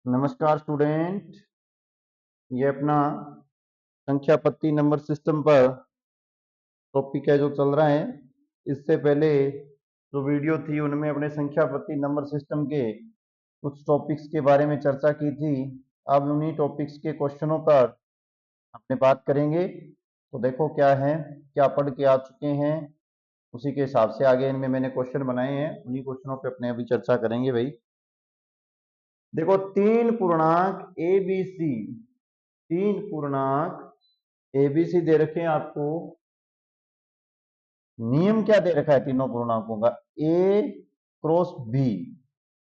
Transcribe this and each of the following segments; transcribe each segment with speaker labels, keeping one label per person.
Speaker 1: नमस्कार स्टूडेंट। ये अपना संख्या पत्ती नंबर सिस्टम पर टॉपिक है जो चल रहा है। इससे पहले जो वीडियो थी उनमें अपने संख्या पत्ती नंबर सिस्टम के कुछ टॉपिक्स के बारे में चर्चा की थी। अब उन्हीं टॉपिक्स के क्वेश्चनों पर अपने बात करेंगे। तो देखो क्या है, क्या पढ़ के आ चुके हैं, उसी के हिसाब से आगे इनमें मैंने क्वेश्चन बनाए हैं, उन्हीं क्वेश्चनों पे अपने अभी चर्चा करेंगे भाई। देखो, तीन पूर्णांक एबीसी दे रखे हैं आपको। नियम क्या दे रखा है तीनों पूर्णांकों का? ए क्रॉस बी,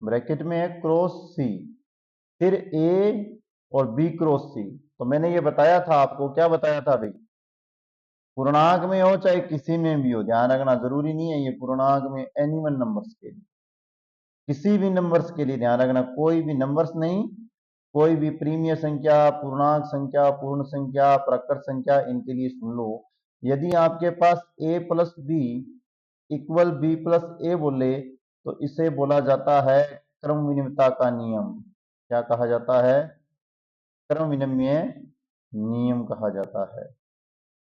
Speaker 1: ब्रैकेट में है क्रॉस सी, फिर ए और बी क्रॉस सी। तो मैंने ये बताया था आपको, क्या बताया था भाई? पूर्णांक में हो चाहे किसी में भी हो, ध्यान रखना जरूरी नहीं है ये पूर्णांक में, एनी वन नंबर्स के लिए, किसी भी नंबर्स के लिए ध्यान रखना, कोई भी नंबर्स नहीं, कोई भी प्रीमिय संख्या, पूर्णांक संख्या, पूर्ण संख्या, प्रकृत संख्या, इनके लिए सुन लो। यदि आपके पास a plus B equal B plus A बोले तो इसे बोला जाता है क्रम विनिमयता का नियम। क्या कहा जाता है? क्रम विनिमय नियम कहा जाता है।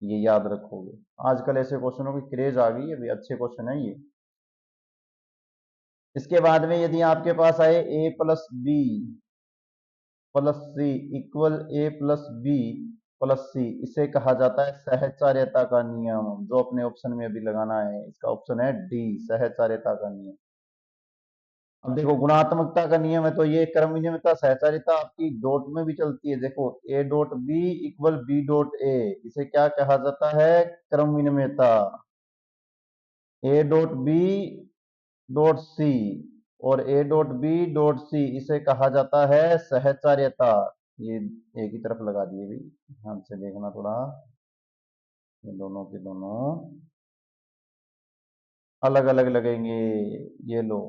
Speaker 1: ये याद रखोगे, आजकल ऐसे क्वेश्चनों की क्रेज आ गई है, भी अच्छे क्वेश्चन है ये। इसके बाद में यदि आपके पास आए a plus B plus C equal A plus B plus C, इसे कहा जाता है सहचार्यता का नियम, जो अपने ऑप्शन में अभी लगाना है। इसका ऑप्शन है डी, सहचार्यता का नियम। अब देखो, गुणात्मकता का नियम है तो ये क्रम विनिमयता सहचारिता आपकी डॉट में भी चलती है। देखो, A dot B equal B dot A, इसे क्या कहा जाता है? क्रम विनिमयता। A dot B dot C और A dot B dot C, इसे कहा जाता है सहचार्यता। ये एक ही तरफ लगा दिए भी, ध्यान से देखना थोड़ा, ये दोनों के दोनों अलग अलग लगेंगे। ये लो,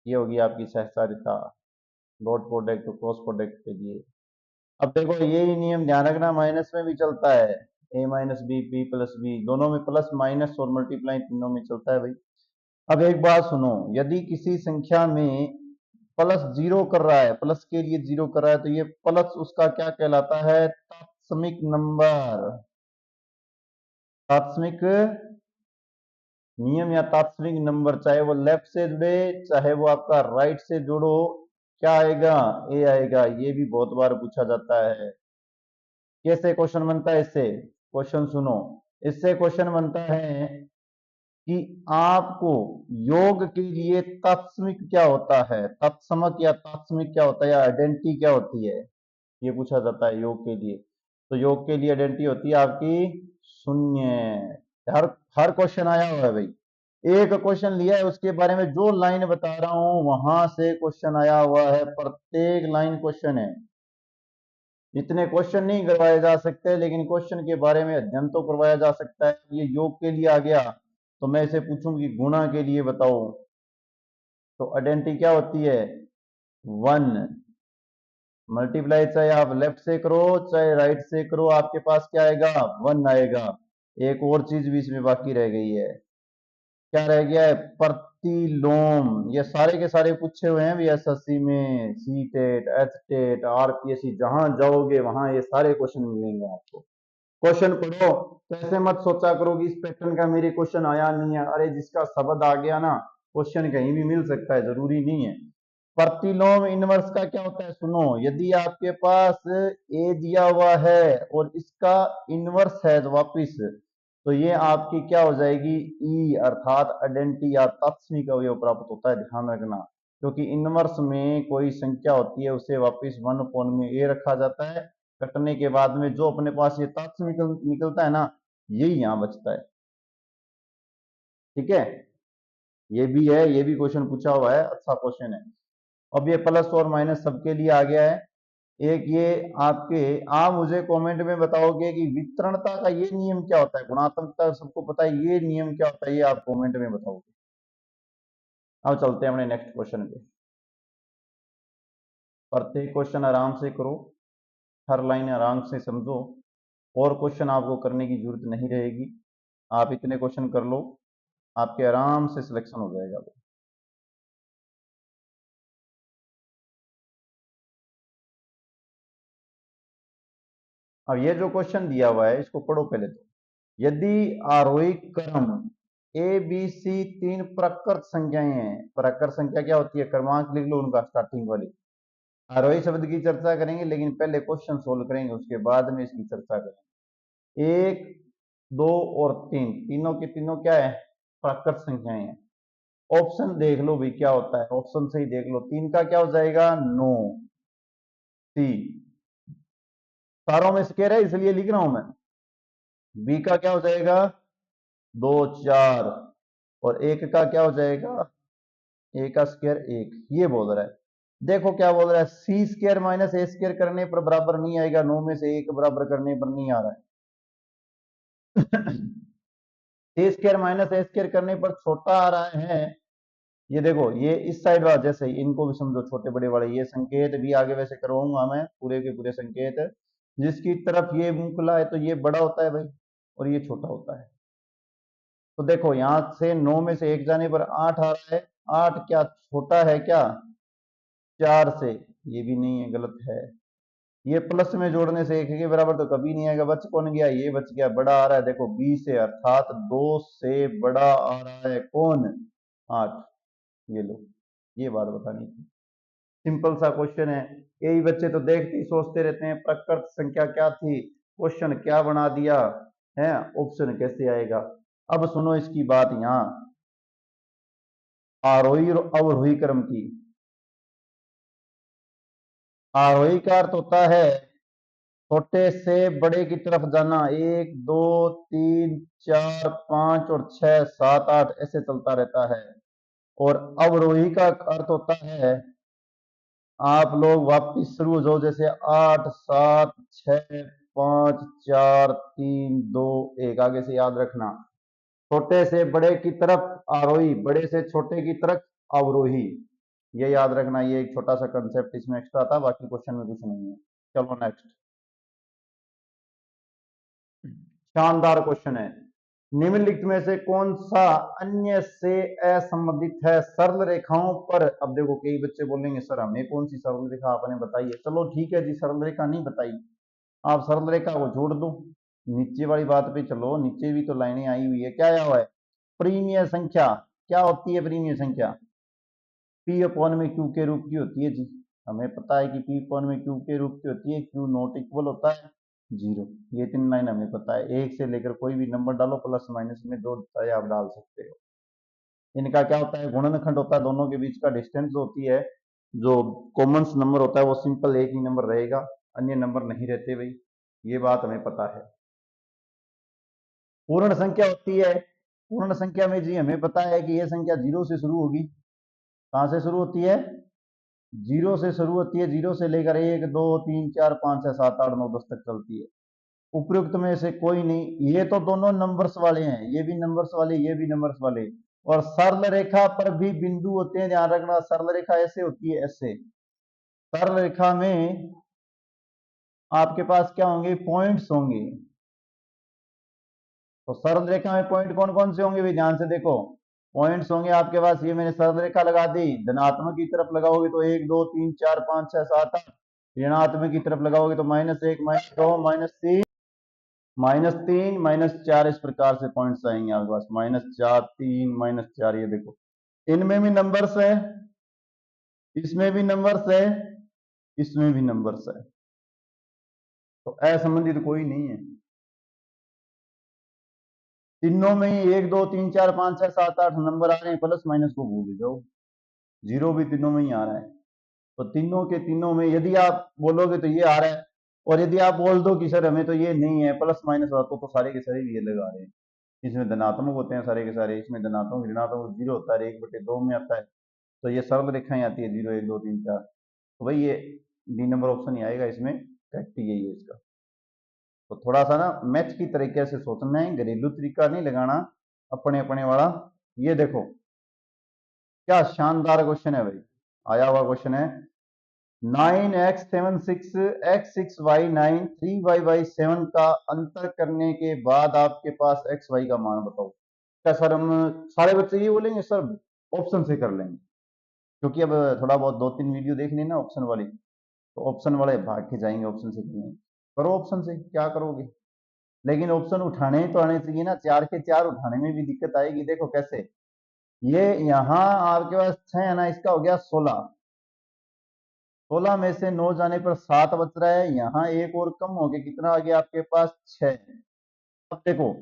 Speaker 1: ये होगी आपकी सहचारिता, डॉट प्रोडक्ट क्रॉस प्रोडक्ट के लिए। अब देखो, यही नियम ध्यान रखना माइनस में भी चलता है, A minus B, B plus B, दोनों में प्लस माइनस और मल्टीप्लाई तीनों में चलता है भाई। अब एक बात सुनो, यदि किसी संख्या में प्लस जीरो कर रहा है, प्लस के लिए जीरो कर रहा है, तो ये प्लस उसका क्या कहलाता है? तात्समिक नंबर। तात्समिक नियम या तात्समिक नंबर, चाहे वो लेफ्ट से जुड़े चाहे वो आपका राइट से जुड़ो, क्या आएगा? ए आएगा। ये भी बहुत बार पूछा जाता है। कैसे क्वेश्चन बनता है इससे? क्वेश्चन सुनो, इससे क्वेश्चन बनता है कि आपको योग के लिए तात्समिक क्या होता है, तत्समक या तात्समिक क्या होता है, या आइडेंटिटी क्या होती है, ये पूछा जाता है योग के लिए। तो योग के लिए आइडेंटिटी होती है आपकी शून्य। हर हर क्वेश्चन आया हुआ है भाई, एक क्वेश्चन लिया है उसके बारे में जो लाइन बता रहा हूं वहां से क्वेश्चन आया हुआ है, प्रत्येक लाइन क्वेश्चन है। इतने क्वेश्चन नहीं करवाए जा सकते, लेकिन क्वेश्चन के बारे में अध्ययन तो करवाया जा सकता है। ये योग के लिए आ गया तो मैं इसे पूछूं कि गुणा के लिए बताओ, तो आइडेंटिटी क्या होती है? वन। मल्टीप्लाई चाहे आप लेफ्ट से करो चाहे राइट से करो, आपके पास क्या आएगा? वन आएगा। एक और चीज भी इसमें बाकी रह गई है, क्या रह गया है? प्रतिलोम। ये सारे के सारे पूछे हुए हैं भी एसएससी में, CTET, HTET, RPSC, जहां जाओगे वहां ये सारे क्वेश्चन मिलेंगे आपको। क्वेश्चन पढ़ो तो ऐसे मत सोचा करो कि इस पैटर्न का मेरे क्वेश्चन आया नहीं है। अरे, जिसका शब्द आ गया ना, क्वेश्चन कहीं भी मिल सकता है, जरूरी नहीं है। प्रतिलोम इनवर्स का क्या होता है? सुनो, यदि आपके पास ए दिया हुआ है और इसका इनवर्स है जो वापिस, तो ये आपकी क्या हो जाएगी? ई, अर्थात आइडेंटिटी या तात्समिक अवयव प्राप्त होता है। ध्यान रखना, क्योंकि इनवर्स में कोई संख्या होती है उसे वापिस वन अपॉन में ए रखा जाता है, कटने के बाद में जो अपने पास ये तात्समिक निकलता है ना, यही यहां बचता है। ठीक है, ये भी है, ये भी क्वेश्चन पूछा हुआ है, अच्छा क्वेश्चन है। अब ये प्लस और माइनस सबके लिए आ गया है। एक ये आपके, आप मुझे कमेंट में बताओगे कि वितरणता का ये नियम क्या होता है, गुणात्मकता सबको पता है, ये नियम क्या होता है, ये आप कमेंट में बताओगे। अब चलते हैं अपने नेक्स्ट क्वेश्चन पे। प्रत्येक क्वेश्चन आराम से करो, हर लाइन आराम से समझो, और क्वेश्चन आपको करने की जरूरत नहीं रहेगी। आप इतने क्वेश्चन कर लो, आपके आराम से सिलेक्शन हो जाएगा। अब ये जो क्वेश्चन दिया हुआ है इसको पढ़ो पहले तो। यदि आरोही क्रम ए बी सी तीन प्रकृत संख्याएं हैं, प्रकृत संख्या क्या होती है, क्रमांक लिख लो उनका स्टार्टिंग वाली। आरोही शब्द की चर्चा करेंगे लेकिन पहले क्वेश्चन सोल्व करेंगे, उसके बाद में इसकी चर्चा करेंगे। एक, दो और तीन, तीनों के तीनों क्या है, प्रकृत संख्याएं हैं। ऑप्शन देख लो भाई क्या होता है, ऑप्शन से ही देख लो। तीन का क्या हो जाएगा, 9 सी, चारों में स्क्वायर है इसलिए लिख रहा हूं मैं। बी का क्या हो जाएगा, 2 4, और एक का क्या हो जाएगा, ए का स्क्वायर 1, ये बोल रहा है। देखो क्या बोल रहा है, सी स्क्वायर माइनस ए स्क्वायर करने पर बराबर नहीं आएगा, 9 में से एक बराबर करने पर नहीं आ रहा है। सी स्क्वायर माइनस ए स्क्वायर करने पर छोटा आ रहा है। ये देखो ये इस साइड वाला, जैसे इनको भी समझो छोटे बड़े वाले, ये संकेत भी आगे वैसे करवाऊंगा मैं पूरे के पूरे संकेत। जिसकी तरफ ये मुंह खुला है तो ये बड़ा होता है भाई, और ये छोटा होता है। तो देखो यहां से 9 में से एक जाने पर 8 आ रहा है, 8 क्या छोटा है क्या 4 से, ये भी नहीं है, गलत है। ये प्लस में जोड़ने से एक के बराबर तो कभी नहीं आएगा, बच कौन गया, ये बच गया, बड़ा आ रहा है देखो बी से, अर्थात 2 से बड़ा आ रहा है कौन, 8। ये लो, ये बात बतानी थी। सिंपल सा क्वेश्चन है। यही बच्चे तो देखते ही सोचते रहते हैं प्रकृत संख्या क्या थी, क्वेश्चन क्या बना दिया है, ऑप्शन कैसे आएगा। अब सुनो इसकी बात, यहां आरोही और अवरोही क्रम की। आरोही का अर्थ होता है छोटे से बड़े की तरफ जाना, 1 2 3 4 5 और 6 7 8 ऐसे चलता रहता है। और अवरोही का अर्थ होता है आप लोग वापिस शुरू हो जाओ, जैसे 8 7 6 5 4 3 2 1, आगे से याद रखना, छोटे से बड़े की तरफ आरोही, बड़े से छोटे की तरफ अवरोही। ये याद रखना, ये एक छोटा सा कंसेप्ट इसमें एक्स्ट्रा था, बाकी क्वेश्चन में कुछ नहीं है। चलो नेक्स्ट, शानदार क्वेश्चन है। निम्नलिखित में से कौन सा अन्य से असंबंधित है, सरल रेखाओं पर। अब देखो कई बच्चे बोलेंगे सर हमें कौन सी सरल रेखा आपने बताई है, चलो ठीक है जी, सरल रेखा नहीं बताई, आप सरल रेखा को छोड़ दो, नीचे वाली बात पे चलो, नीचे भी तो लाइनें आई हुई है, क्या आया हुआ है, प्रीमिय संख्या। क्या होती है प्रीमिय संख्या, पी अपॉन में क्यू के रूप की होती है जी। हमें पता है कि पी अपॉन में क्यू के रूप की होती है, क्यू नॉट इक्वल होता है 0। ये 3 लाइन हमें पता है, एक से लेकर कोई भी नंबर डालो, प्लस माइनस में दो चाहे आप डाल सकते हो। इनका क्या होता है, गुणनखंड होता है, दोनों के बीच का डिस्टेंस होती है, जो कॉमन नंबर होता है वो सिंपल एक ही नंबर रहेगा, अन्य नंबर नहीं रहते भाई, ये बात हमें पता है। पूर्ण संख्या होती है, पूर्ण संख्या में जी हमें पता है कि यह संख्या 0 से शुरू होगी। कहां से शुरू होती है, 0 से शुरू होती है, 0 से लेकर 1 2 3 4 5 6 7 8 9 10 तक चलती है। उपयुक्त में से कोई नहीं, ये तो दोनों नंबर्स वाले हैं, ये भी नंबर्स वाले, ये भी नंबर्स वाले। और सरल रेखा पर भी बिंदु होते हैं, ध्यान रखना, सरल रेखा ऐसे होती है, ऐसे। सरल रेखा में आपके पास क्या होंगे, पॉइंट्स होंगे। तो सरल रेखा में पॉइंट कौन कौन से होंगे भी, ध्यान से देखो, पॉइंट्स होंगे आपके पास। ये मैंने सरल रेखा लगा दी, धनात्मक की तरफ लगाओगे तो 1 2 3 4 5 6 7 8, ऋणात्मक की तरफ लगाओगे तो -1 -2 -3 -3 -4, इस प्रकार से पॉइंट्स आएंगे आपके पास, -4 3 -4। ये देखो इनमें भी नंबर्स है, इसमें भी नंबर्स है, इसमें भी नंबर्स है, तो असंबंधित कोई नहीं है। तीनों में ही 1 2 3 4 5 6 7 8 नंबर आ रहे हैं, प्लस माइनस को भूल जाओ, 0 भी तीनों में ही आ रहा है। तो तीनों के तीनों में यदि आप बोलोगे तो ये आ रहा है, और यदि आप बोल दो कि सर हमें तो ये नहीं है, प्लस माइनस हो तो सारे के सारे ये लगा रहे हैं। इसमें धनात्मक होते हैं सारे के सारे, इसमें धनात्मक ऋणात्मक 0 होता है, 1/2 में आता है। तो ये सरल रेखाएं आती है 0 1 2 3 4, तो भाई ये डी नंबर ऑप्शन ही आएगा इसमें, करेक्ट यही है इसका। तो थोड़ा सा ना मैथ की तरीके से सोचना है, घरेलू तरीका नहीं लगाना अपने अपने वाला। ये देखो क्या शानदार क्वेश्चन है भाई, आया हुआ क्वेश्चन है, 9x7 6 x6y9 3y7 का अंतर करने के बाद आपके पास xy का मान बताओ। क्या सर हम सारे बच्चे ये बोलेंगे सर ऑप्शन से कर लेंगे, क्योंकि अब थोड़ा बहुत 2 3 वीडियो देख लेना ऑप्शन वाली, तो ऑप्शन वाले भाग के जाएंगे, ऑप्शन से करेंगे। करो ऑप्शन से, क्या करोगे? लेकिन ऑप्शन उठाने ही तो आने चाहिए ना, 4 के 4 उठाने में भी दिक्कत आएगी। देखो कैसे, ये यहाँ आपके पास 6 है ना, इसका हो गया 16, 16 में से 9 जाने पर 7 बच रहा है, यहाँ एक और कम हो गया, कितना आ गया आपके पास? 6। अब देखो,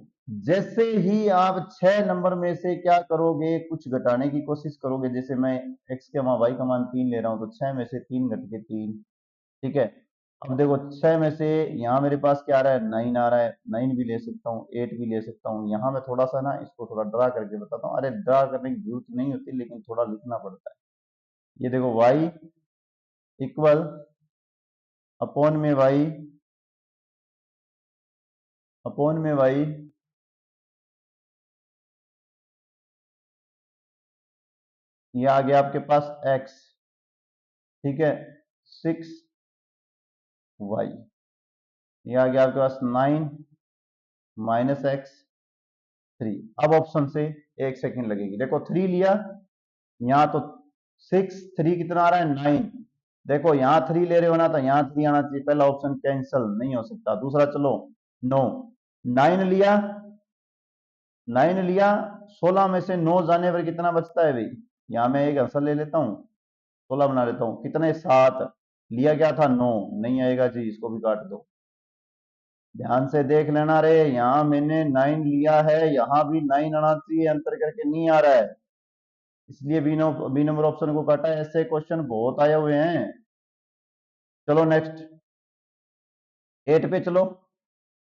Speaker 1: जैसे ही आप 6 नंबर में से क्या करोगे, कुछ घटाने की कोशिश करोगे, जैसे मैं x के वहां y का मान 3 ले रहा हूं, तो 6 में से 3 घट के 3, ठीक है। अब देखो 6 में से यहाँ मेरे पास क्या आ रहा है, 9 आ रहा है, 9 भी ले सकता हूँ, 8 भी ले सकता हूँ। यहाँ मैं थोड़ा सा ना इसको थोड़ा ड्रा करके बताता हूँ, अरे ड्रा करने की जरूरत नहीं होती, लेकिन थोड़ा लिखना पड़ता है। ये देखो y इक्वल अपॉन में y, अपॉन में y, ये आ गया आपके पास x, ठीक है, 6y, ये आ गया आपके पास 9 माइनस एक्स 3। अब ऑप्शन से 1 सेकंड लगेगी, देखो 3 लिया, यहाँ तो 6, 3 कितना आ रहा है, 9। देखो यहाँ 3 ले रहे हो ना, तो यहाँ 3 आना चाहिए, पहला ऑप्शन कैंसिल नहीं हो सकता। दूसरा चलो 9, 9 लिया, 9 लिया, 16 में से 9 जाने पर कितना बचता है भाई? यहाँ मैं एक आंसर ले लेता हूँ, 16 बना लेता हूँ, कितने 7 लिया, क्या था 9, नहीं आएगा जी, इसको भी काट दो। ध्यान से देख लेना रे, यहाँ मैंने 9 लिया है, यहाँ भी 9 आना चाहिए, अंतर करके नहीं आ रहा है, इसलिए बी नंबर ऑप्शन को काटा है। ऐसे क्वेश्चन बहुत आए हुए हैं। चलो नेक्स्ट 8 पे चलो,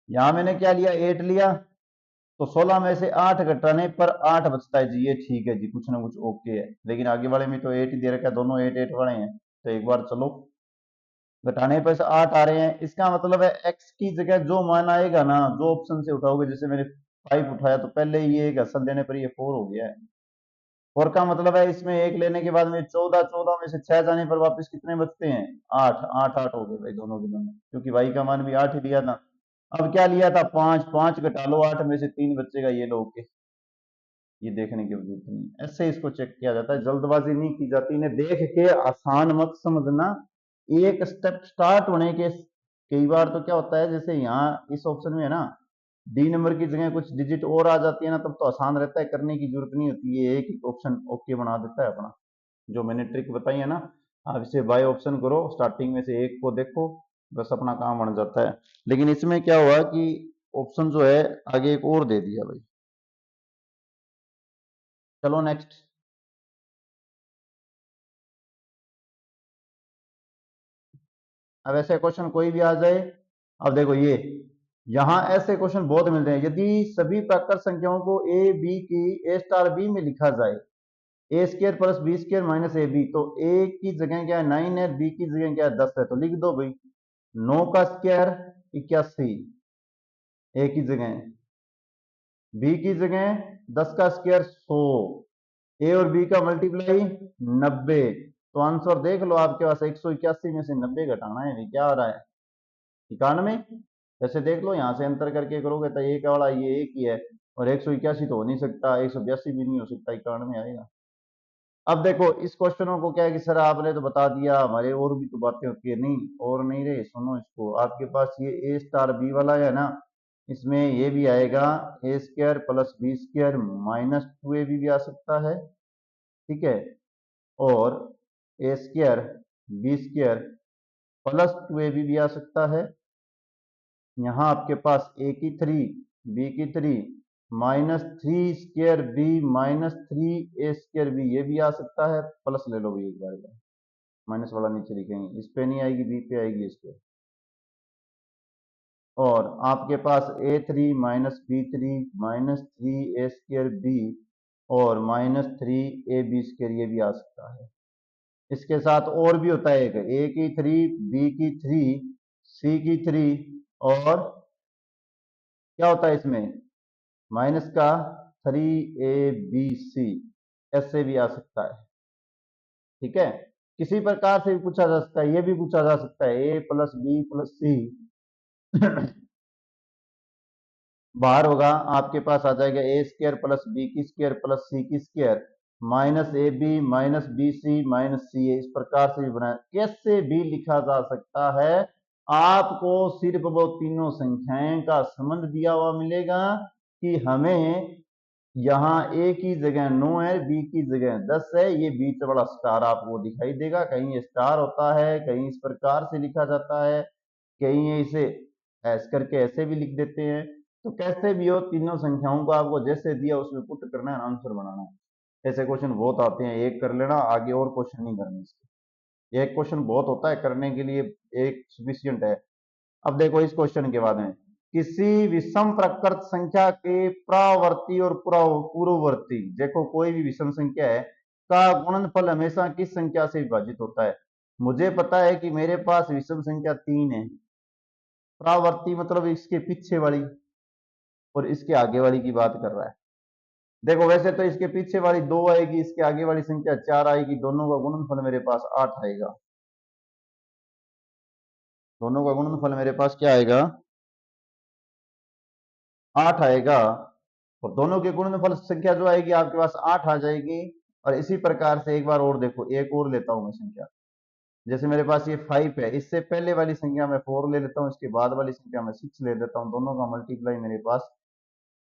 Speaker 1: यहां मैंने क्या लिया, 8 लिया, तो 16 में से 8 घटाने पर 8 बचता है जी, ये ठीक है जी, कुछ ना कुछ ओके है। लेकिन आगे वाले में तो 8 ही दे रखा है, दोनों 8 8 वाले हैं, तो एक बार चलो घटाने पर से 8 आ रहे हैं, इसका मतलब है x की जगह जो मान आएगा ना, जो ऑप्शन से उठाओगे, जैसे मैंने 5 उठाया तो पहले ये एक असल देने पर ये 4 हो गया है। 4 का मतलब है इसमें 1 लेने के बाद में 14, 14 में से 6 जाने पर वापस कितने बचते हैं, 8, 8 8 हो गए भाई दोनों के दोनों, क्योंकि y का मान भी 8 ही लिया था। अब क्या लिया था, 5, 5 घटा लो, 8 में से 3 बचेगा, ये लो के, ये देखने की जरूरत नहीं, ऐसे इसको चेक किया जाता है, जल्दबाजी नहीं की जाती। इन्हें देख के आसान मत समझना, एक स्टेप स्टार्ट होने के कई बार तो क्या होता है, जैसे यहाँ इस ऑप्शन में है ना, डी नंबर की जगह कुछ डिजिट और आ जाती है ना, तब तो आसान रहता है, करने की जरूरत नहीं होती, ये एक ही ऑप्शन ओके बना देता है अपना। जो मैंने ट्रिक बताई है ना, आप इसे बाय ऑप्शन करो, स्टार्टिंग में से एक को देखो, बस अपना काम बन जाता है। लेकिन इसमें क्या हुआ कि ऑप्शन जो है आगे एक और दे दिया भाई। चलो नेक्स्ट, अब ऐसे क्वेश्चन कोई भी आ जाए। अब देखो ये, यहां ऐसे क्वेश्चन बहुत मिलते हैं, यदि सभी प्राकृत संख्याओं को ए बी की ए स्टार बी में लिखा जाए, A square plus B square minus A B, तो ए की जगह क्या है 9 है, बी की जगह क्या है 10 है, तो लिख दो भाई 9 का स्क्वायर 81, ए की जगह, बी की जगह 10 का स्क्वायर 100, ए और बी का मल्टीप्लाई 90। तो आंसर देख लो आपके पास, 181 में से 90 घटाना है, क्या आ रहा है 91। जैसे देख लो यहाँ से अंतर करके करोगे तो एक वाला ये एक ही है, और 181 तो हो नहीं सकता, 182 भी नहीं हो सकता, 91 आएगा। अब देखो इस क्वेश्चनों को क्या है कि सर आपने तो बता दिया, हमारे और भी तो बातें होती है, नहीं और नहीं रहे, सुनो इसको, आपके पास ये ए स्टार बी वाला है ना, इसमें ये भी आएगा A square plus B square minus 2 A भी आ सकता है, ठीक है, और A square B square plus 2 A भी आ सकता है। यहाँ आपके पास ए की 3 बी की 3 माइनस 3 स्क्र बी माइनस 3 ए स्क्र बी, ये भी आ सकता है, प्लस ले लो भी एक बार का, माइनस वाला नीचे लिखेंगे, इस पे नहीं आएगी, बी पे आएगी इस पे। और आपके पास ए 3 माइनस बी 3 माइनस 3 ए स्क्र बी और माइनस 3 ए बी स्क्र, ये भी आ सकता है। इसके साथ और भी होता है एक, ए की 3 बी की 3 सी की 3, और क्या होता है इसमें माइनस का 3abc, ऐसे भी आ सकता है, ठीक है। किसी प्रकार से भी पूछा जा सकता है, ये भी पूछा जा सकता है A plus B plus C बाहर होगा, आपके पास आ जाएगा ए स्क्र प्लस बी की स्क्र प्लस सी की square minus A B minus B C minus C A, इस प्रकार से भी बनाया, कैसे भी लिखा जा सकता है, आपको सिर्फ वो तीनों संख्याएं का संबंध दिया हुआ मिलेगा कि हमें यहाँ ए की जगह 9 है, बी की जगह 10 है, ये बीच वाला स्टार आपको दिखाई देगा। कहीं ये स्टार होता है, कहीं इस प्रकार से लिखा जाता है, कहीं इसे ऐसे करके ऐसे भी लिख देते हैं। तो कैसे भी हो, तीनों संख्याओं को आपको जैसे दिया उसमें पुट करना है, आंसर बनाना है। ऐसे क्वेश्चन बहुत आते हैं, एक कर लेना, आगे और क्वेश्चन नहीं करने इसके। एक क्वेश्चन बहुत होता है करने के लिए, एक सफिशियंट है। अब देखो इस क्वेश्चन के बाद में, किसी विषम प्रकृत संख्या के प्रावर्ती और पूर्ववर्ती, देखो कोई भी विषम संख्या है का गुणनफल हमेशा किस संख्या से विभाजित होता है। मुझे पता है कि मेरे पास विषम संख्या 3 है, प्रावर्ती मतलब इसके पीछे वाली और इसके आगे वाली की बात कर रहा है। देखो वैसे तो इसके पीछे वाली 2 आएगी, इसके आगे वाली संख्या 4 आएगी, दोनों का गुणनफल मेरे पास 8 आएगा। दोनों का गुणनफल मेरे पास क्या आएगा, 8 आएगा। और दोनों के गुणनफल संख्या जो आएगी आपके पास 8 आ जाएगी। और इसी प्रकार से एक बार और देखो, एक और लेता हूं मैं संख्या, जैसे मेरे पास ये 5 है, इससे पहले वाली संख्या में 4 ले लेता हूं, इसके बाद वाली संख्या में 6 ले लेता हूं, दोनों का मल्टीप्लाई मेरे पास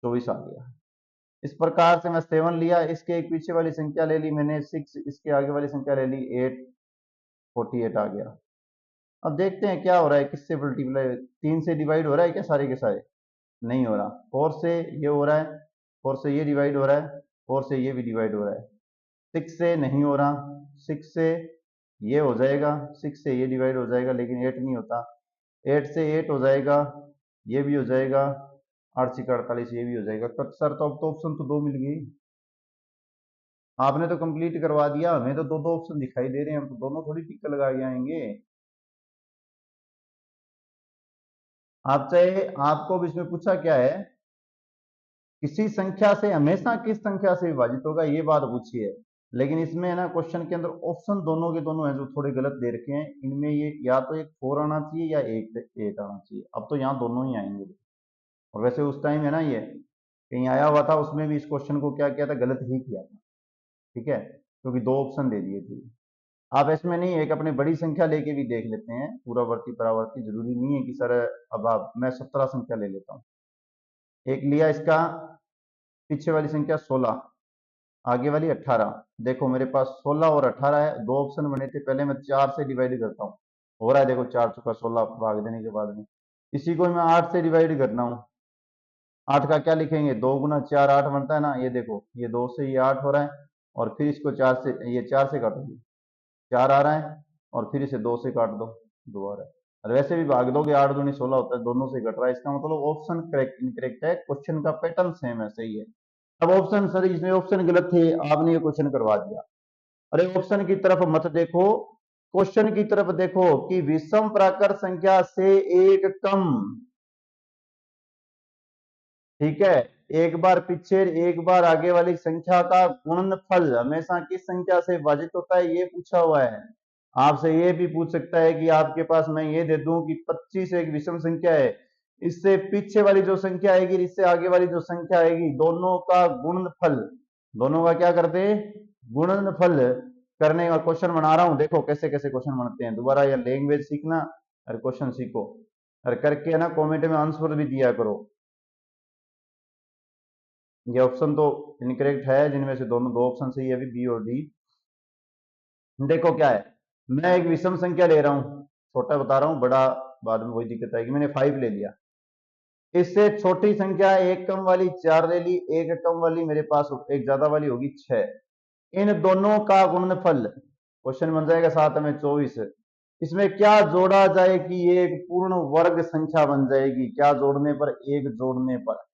Speaker 1: 24 आ गया। इस प्रकार से मैं 7 लिया, इसके एक पीछे वाली संख्या ले ली मैंने 6, इसके आगे वाली संख्या ले ली 8, 48 आ गया। अब देखते हैं क्या हो रहा है, किससे मल्टीप्लाई, 3 से डिवाइड हो रहा है क्या सारे के सारे, नहीं हो रहा। 4 से ये हो रहा है, 4 से ये डिवाइड हो रहा है, 4 से ये भी डिवाइड हो रहा है। 6 से नहीं हो रहा, 6 से ये हो जाएगा, 6 से ये डिवाइड हो जाएगा, लेकिन 8 नहीं होता। 8 से 8 हो जाएगा, ये भी हो जाएगा, 8 से 48 ये भी हो जाएगा। कट सर, तो अब तो ऑप्शन तो 2 मिल गई। आपने तो कंप्लीट करवा दिया, हमें तो 2 ऑप्शन दिखाई दे रहे हैं, हम तो दोनों थोड़ी टिक लगा के आएंगे। आप चाहे, आपको भी इसमें पूछा क्या है, किसी संख्या से हमेशा किस संख्या से विभाजित होगा, ये बात पूछी है। लेकिन इसमें है ना, क्वेश्चन के अंदर ऑप्शन दोनों के दोनों हैं जो थोड़े गलत दे रखे हैं। इनमें ये या तो एक 4 आना चाहिए या एक 8 आना चाहिए। अब तो यहाँ दोनों ही आएंगे। और वैसे उस टाइम है ना, ये कहीं आया हुआ था, उसमें भी इस क्वेश्चन को क्या किया था, गलत ही किया था। ठीक है, क्योंकि 2 ऑप्शन दे दिए थे। आप इसमें नहीं, एक अपनी बड़ी संख्या लेके भी देख लेते हैं, पूर्ववर्ती परावर्ती, जरूरी नहीं है कि सर। अब आप, मैं 17 संख्या ले लेता हूँ। एक लिया इसका पीछे वाली संख्या 16, आगे वाली 18। देखो मेरे पास 16 और 18 है, 2 ऑप्शन बने थे, पहले मैं 4 से डिवाइड करता हूँ, हो रहा है देखो 4 चुका 16 भाग देने के बाद में। इसी को मैं 8 से डिवाइड करना हूँ, 8 का क्या लिखेंगे, 2 गुना 4 8 बनता है ना, ये देखो ये 2 से ये 8 हो रहा है। और फिर इसको 4 से, ये 4 से काटोगे 4 आ रहा है, और फिर इसे 2 से काट दो, 2 आ रहा है। और वैसे भी भाग दोगे 8 दूनी 16 होता है, दोनों से कट रहा है, इसका मतलब ऑप्शन करेक्ट इनकरेक्ट है, क्वेश्चन का पैटर्न सेम है, सही है। अब ऑप्शन, सर इसमें ऑप्शन गलत थे, आपने ये क्वेश्चन करवा दिया। अरे ऑप्शन की तरफ मत देखो, क्वेश्चन की तरफ देखो कि विषम प्राकृत संख्या से एक कम। ठीक है, एक बार पीछे एक बार आगे वाली संख्या का गुणनफल हमेशा किस संख्या से विभाजित होता है, ये पूछा हुआ है। आपसे ये भी पूछ सकता है कि आपके पास मैं ये दे दूं कि 25 एक विषम संख्या है, इससे पीछे वाली जो संख्या आएगी, इससे आगे वाली जो संख्या आएगी, दोनों का गुणनफल, दोनों का क्या करते हैं, गुणनफल करने का क्वेश्चन बना रहा हूं। देखो कैसे कैसे क्वेश्चन बनते हैं, दोबारा या लैंग्वेज सीखना और क्वेश्चन सीखो, और करके ना कमेंट में आंसर भी दिया करो। ये ऑप्शन तो इनकरेक्ट है, जिनमें से दोनों 2 ऑप्शन सही है अभी, बी और डी। देखो क्या है, मैं एक विषम संख्या ले रहा हूं, छोटा बता रहा हूं, बड़ा बाद में वही दिक्कत आएगी। मैंने 5 ले लिया, इससे छोटी संख्या एक कम वाली 4 ले ली, एक कम वाली मेरे पास, एक ज्यादा वाली होगी 6। इन दोनों का गुणनफल, क्वेश्चन बन जाएगा 7 में 24। इसमें क्या जोड़ा जाए कि ये एक पूर्ण वर्ग संख्या बन जाएगी, क्या जोड़ने पर, एक जोड़ने पर,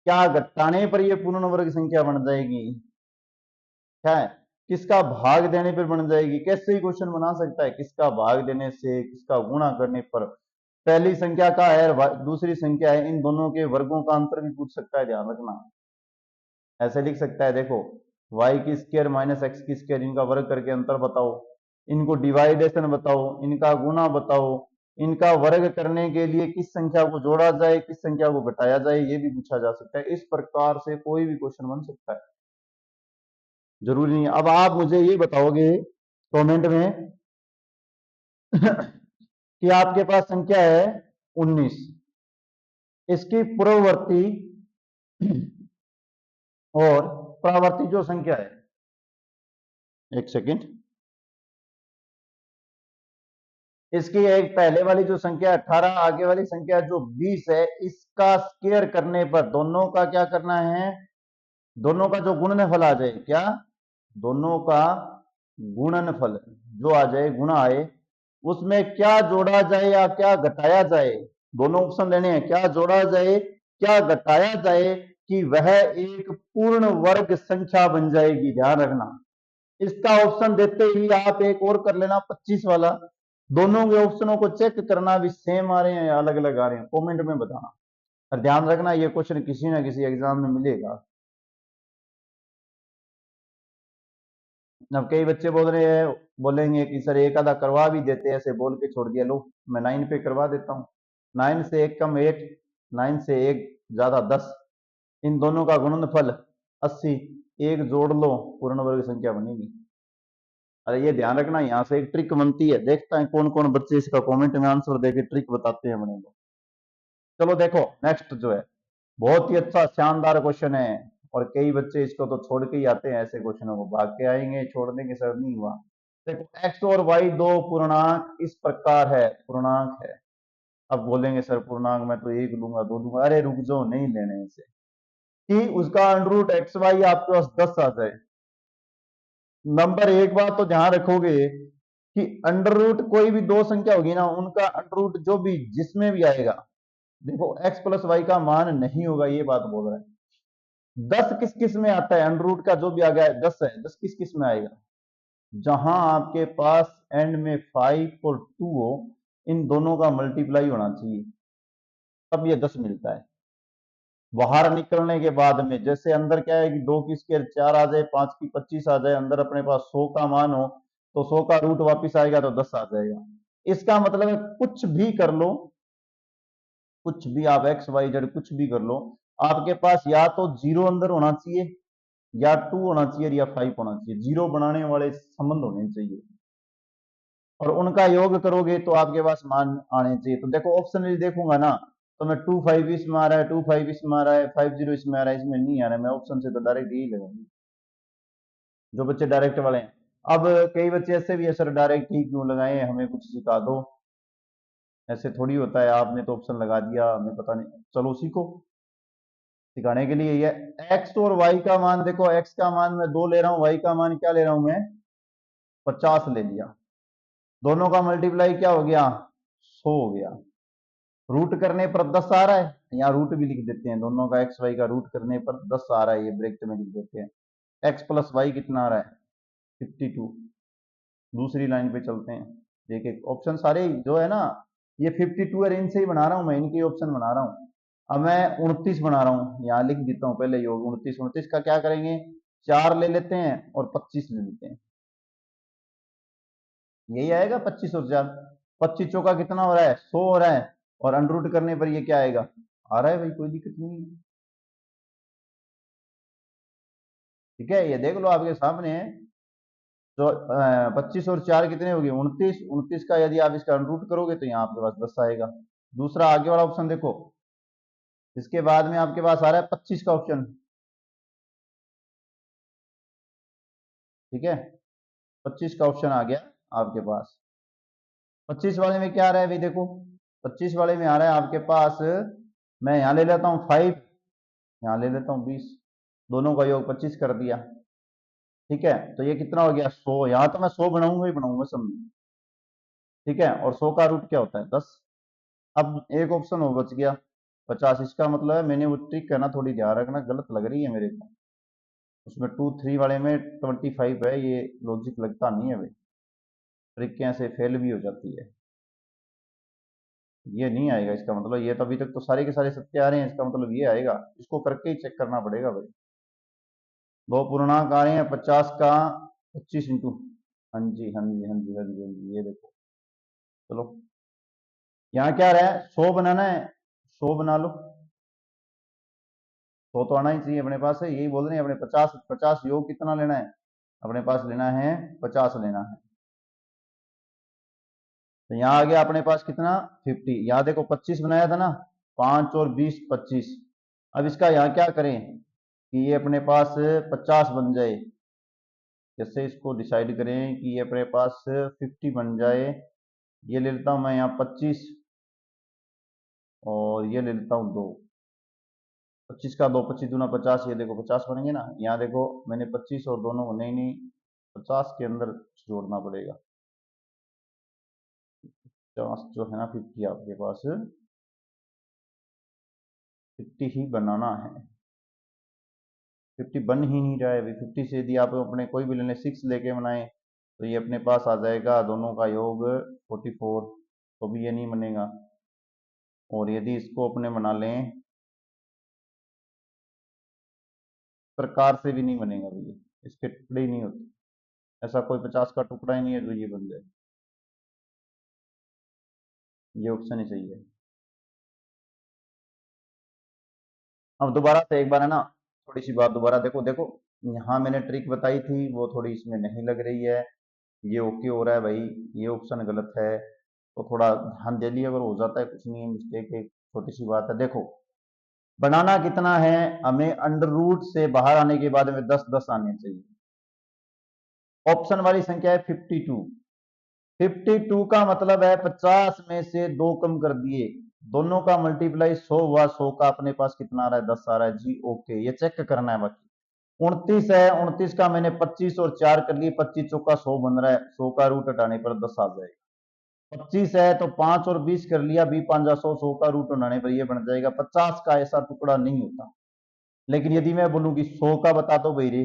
Speaker 1: क्या घटाने पर ये पूर्ण वर्ग संख्या बन जाएगी, क्या है, किसका भाग देने पर बन जाएगी। कैसे ही क्वेश्चन बना सकता है, किसका भाग देने से, किसका गुणा करने पर। पहली संख्या का है, दूसरी संख्या है, इन दोनों के वर्गों का अंतर भी पूछ सकता है, ध्यान रखना। ऐसे लिख सकता है, देखो y की स्क्वायर माइनस एक्स की स्क्वायर, इनका वर्ग करके अंतर बताओ, इनको डिवाइडेशन बताओ, इनका गुणा बताओ, इनका वर्ग करने के लिए किस संख्या को जोड़ा जाए, किस संख्या को घटाया जाए, ये भी पूछा जा सकता है। इस प्रकार से कोई भी क्वेश्चन बन सकता है, जरूरी नहीं। अब आप मुझे ये बताओगे कमेंट में कि आपके पास संख्या है 19, इसकी पूर्ववर्ती और परावर्ती जो संख्या है, एक सेकंड, इसकी एक पहले वाली जो संख्या 18, आगे वाली संख्या जो 20 है, इसका स्क्वायर करने पर दोनों का क्या करना है, दोनों का जो गुणनफल आ जाए, क्या, दोनों का गुणनफल जो आ जाए, गुणा आए, उसमें क्या जोड़ा जाए या क्या घटाया जाए, दोनों ऑप्शन लेने हैं, क्या जोड़ा जाए क्या घटाया जाए, कि वह एक पूर्ण वर्ग संख्या बन जाएगी। ध्यान रखना, इसका ऑप्शन देते ही आप एक और कर लेना 25 वाला, दोनों के ऑप्शनों को चेक करना भी सेम आ रहे हैं या अलग अलग आ रहे हैं, कमेंट में बताना। और ध्यान रखना ये क्वेश्चन किसी ना किसी एग्जाम में मिलेगा। अब कई बच्चे बोल रहे हैं, बोलेंगे कि सर एक आधा करवा भी देते हैं, ऐसे बोल के छोड़ दिया, लो मैं 9 पे करवा देता हूँ। 9 से 1 कम 8, 9 से 1 ज्यादा 10, इन दोनों का गुणनफल 80, एक जोड़ लो पूर्ण वर्ग संख्या बनेगी। अरे ये ध्यान रखना, यहाँ से एक ट्रिक बनती है, देखता है कौन कौन बच्चे इसका कमेंट में आंसर देके ट्रिक बताते हैं अपने को। चलो देखो नेक्स्ट जो है, बहुत ही अच्छा शानदार क्वेश्चन है, और कई बच्चे इसको तो छोड़ के ही आते हैं, ऐसे क्वेश्चनों को भाग के आएंगे, छोड़ देंगे, सर नहीं हुआ। देखो एक्स और वाई दो पूर्णांक इस प्रकार है, पूर्णांक है। अब बोलेंगे सर पूर्णांक मैं तो 1 लूंगा 2 लूंगा, अरे रुक जाओ, नहीं लेने इसे, कि उसका अंडर रूट एक्स वाई आपके पास 10 आ जाए। नंबर एक बात तो ध्यान रखोगे कि अंडर रूट कोई भी दो संख्या होगी ना, उनका अंडर रूट जो भी जिसमें भी आएगा, देखो x प्लस वाई का मान नहीं होगा, ये बात बोल रहा है। 10 किस किस में आता है, अंडर रूट का जो भी आ गया है 10 है, 10 किस किस में आएगा, जहां आपके पास एंड में 5 और 2 हो, इन दोनों का मल्टीप्लाई होना चाहिए, तब ये 10 मिलता है। बाहर निकलने के बाद में जैसे अंदर क्या है कि 2 की स्क्वायर 4 आ जाए, 5 की 25 आ जाए, अंदर अपने पास 100 का मान हो, तो 100 का रूट वापिस आएगा तो 10 आ जाएगा। इसका मतलब है कुछ भी कर लो, कुछ भी आप एक्स वाई जेड कुछ भी कर लो, आपके पास या तो 0 अंदर होना चाहिए, या 2 होना चाहिए, या 5 होना चाहिए, 0 बनाने वाले संबंध होने चाहिए, और उनका योग करोगे तो आपके पास मान आने चाहिए। तो देखो ऑप्शन देखूंगा ना, तो मैं 2 5 इसमें आ रहा है, 2 5 इसमें आ रहा है, 5 0 इसमें आ रहा है, इसमें नहीं आ रहा है, मैं ऑप्शन से तो डायरेक्ट यही लगाऊंगा, जो बच्चे डायरेक्ट वाले हैं। अब कई बच्चे ऐसे भी है, सर डायरेक्ट ही क्यों लगाए, हमें कुछ सिखा दो, ऐसे थोड़ी होता है, आपने तो ऑप्शन लगा दिया, हमें पता नहीं, चलो सीखो, सिखाने के लिए ये एक्स और वाई का मान, देखो एक्स का मान मैं 2 ले रहा हूं, वाई का मान क्या ले रहा हूं मैं, 50 ले लिया, दोनों का मल्टीप्लाई क्या हो गया, 100 हो गया। रूट करने पर 10 आ रहा है, यहाँ रूट भी लिख देते हैं, दोनों का एक्स वाई का रूट करने पर 10 आ रहा है, ये ब्रैकेट में लिख देते हैं। एक्स प्लस वाई कितना आ रहा है, 52। दूसरी लाइन पे चलते हैं, एक एक ऑप्शन सारे जो है ना, ये 52 है, इनसे ही बना रहा हूं मैं, इनके ऑप्शन बना रहा हूं। अब मैं 29 बना रहा हूं, यहाँ लिख देता हूं पहले योग, 29 29 का क्या करेंगे, 4 ले लेते हैं और 25 ले लेते हैं, यही आएगा 25 और 4, 25 चौका कितना हो रहा है, 100 हो रहा है, और अंडर रूट करने पर ये क्या आएगा, आ रहा है भाई, कोई दिक्कत नहीं है। ठीक है, ये देख लो आपके सामने है, तो 25 और 4 कितने हो गए, 29, 29 का यदि आप इसका रूट करोगे तो यहाँ आपके पास 10 आएगा। दूसरा आगे वाला ऑप्शन देखो, इसके बाद में आपके पास आ रहा है 25 का ऑप्शन, ठीक है, 25 का ऑप्शन आ गया आपके पास। 25 वाले में क्या आ रहा है भाई, देखो 25 वाले में आ रहा है आपके पास, मैं यहाँ ले लेता हूँ 5, यहाँ ले लेता हूँ 20, दोनों का योग 25 कर दिया, ठीक है, तो ये कितना हो गया, 100, यहाँ तो मैं 100 बनाऊंगा ही बनाऊंगा सब में, ठीक है, और 100 का रूट क्या होता है, 10। अब एक ऑप्शन हो बच गया 50, इसका मतलब है मैंने वो ट्रिक है ना, थोड़ी ध्यान रखना, गलत लग रही है मेरे को, उसमें 2 3 वाले में 25 है, ये लॉजिक लगता नहीं है भाई, ट्रिक कैसे फेल भी हो जाती है, ये नहीं आएगा इसका मतलब, ये तो अभी तक तो सारे के सारे सत्य आ रहे हैं, इसका मतलब ये आएगा, इसको करके ही चेक करना पड़ेगा भाई। दो पूर्णांक आ रहे हैं 50 का 25 इंटू, हाँ जी हाँ जी हाँ जी हाँ जी हाँ जी, ये देखो, चलो यहाँ क्या रहा है, 100 बनाना है, 100 बना लो, 100 तो आना ही चाहिए अपने पास है, यही बोल रहे हैं अपने 50, 50 योग कितना लेना है, अपने पास लेना है 50 लेना है, तो यहाँ आ गया अपने पास कितना 50। यहाँ देखो 25 बनाया था ना, 5 और 20 25। अब इसका यहाँ क्या करें कि ये अपने पास 50 बन जाए। जैसे इसको डिसाइड करें कि ये अपने पास 50 बन जाए। ये ले लेता हूं मैं यहाँ 25 और ये ले लेता हूँ 2। 25 का 2 25 दूना 50, ये देखो 50 बनेंगे ना। यहाँ देखो मैंने 25 और दोनों को नहीं नहीं 50 के अंदर जोड़ना पड़ेगा। 50 जो है ना 50 आपके पास 50 ही बनाना है। 50 बन ही नहीं रहा है अभी। 50 से यदि आप अपने कोई भी लेने 6 लेके बनाए तो ये अपने पास आ जाएगा दोनों का योग 44, तो भी ये नहीं बनेगा। और यदि इसको अपने बना लें प्रकार से भी नहीं बनेगा भैया, इसके टुकड़े ही नहीं होते। ऐसा कोई 50 का टुकड़ा ही नहीं है जो ये बन जाए। ये ऑप्शन ही सही है। अब दोबारा से एक बार है ना, थोड़ी सी बात दोबारा देखो देखो। यहाँ मैंने ट्रिक बताई थी वो थोड़ी इसमें नहीं लग रही है। ये ओके हो रहा है भाई, ये ऑप्शन गलत है। तो थोड़ा ध्यान दे लिया, अगर हो जाता है कुछ नहीं है, मिस्टेक है, छोटी सी बात है। देखो बनाना कितना है, हमें अंडर रूट से बाहर आने के बाद में 10 10 आने चाहिए। ऑप्शन वाली संख्या है 52। 52 का मतलब है 50 में से 2 कम कर दिए। दोनों का मल्टीप्लाई 100 हुआ, 100 का अपने पास कितना आ रहा है 10 आ रहा है जी। ओके, ये चेक करना है बाकी। 29 है, 29 का मैंने 25 और 4 कर लिए, 25 चौका 100 बन रहा है, 100 का रूट हटाने पर 10 आ जाएगा। 25 है तो 5 और 20 कर लिया, 20 5 100, 100 का रूट हटाने पर ये बन जाएगा। 50 का ऐसा टुकड़ा नहीं होता। लेकिन यदि मैं बोलूं कि 100 का बता दो भाई रे,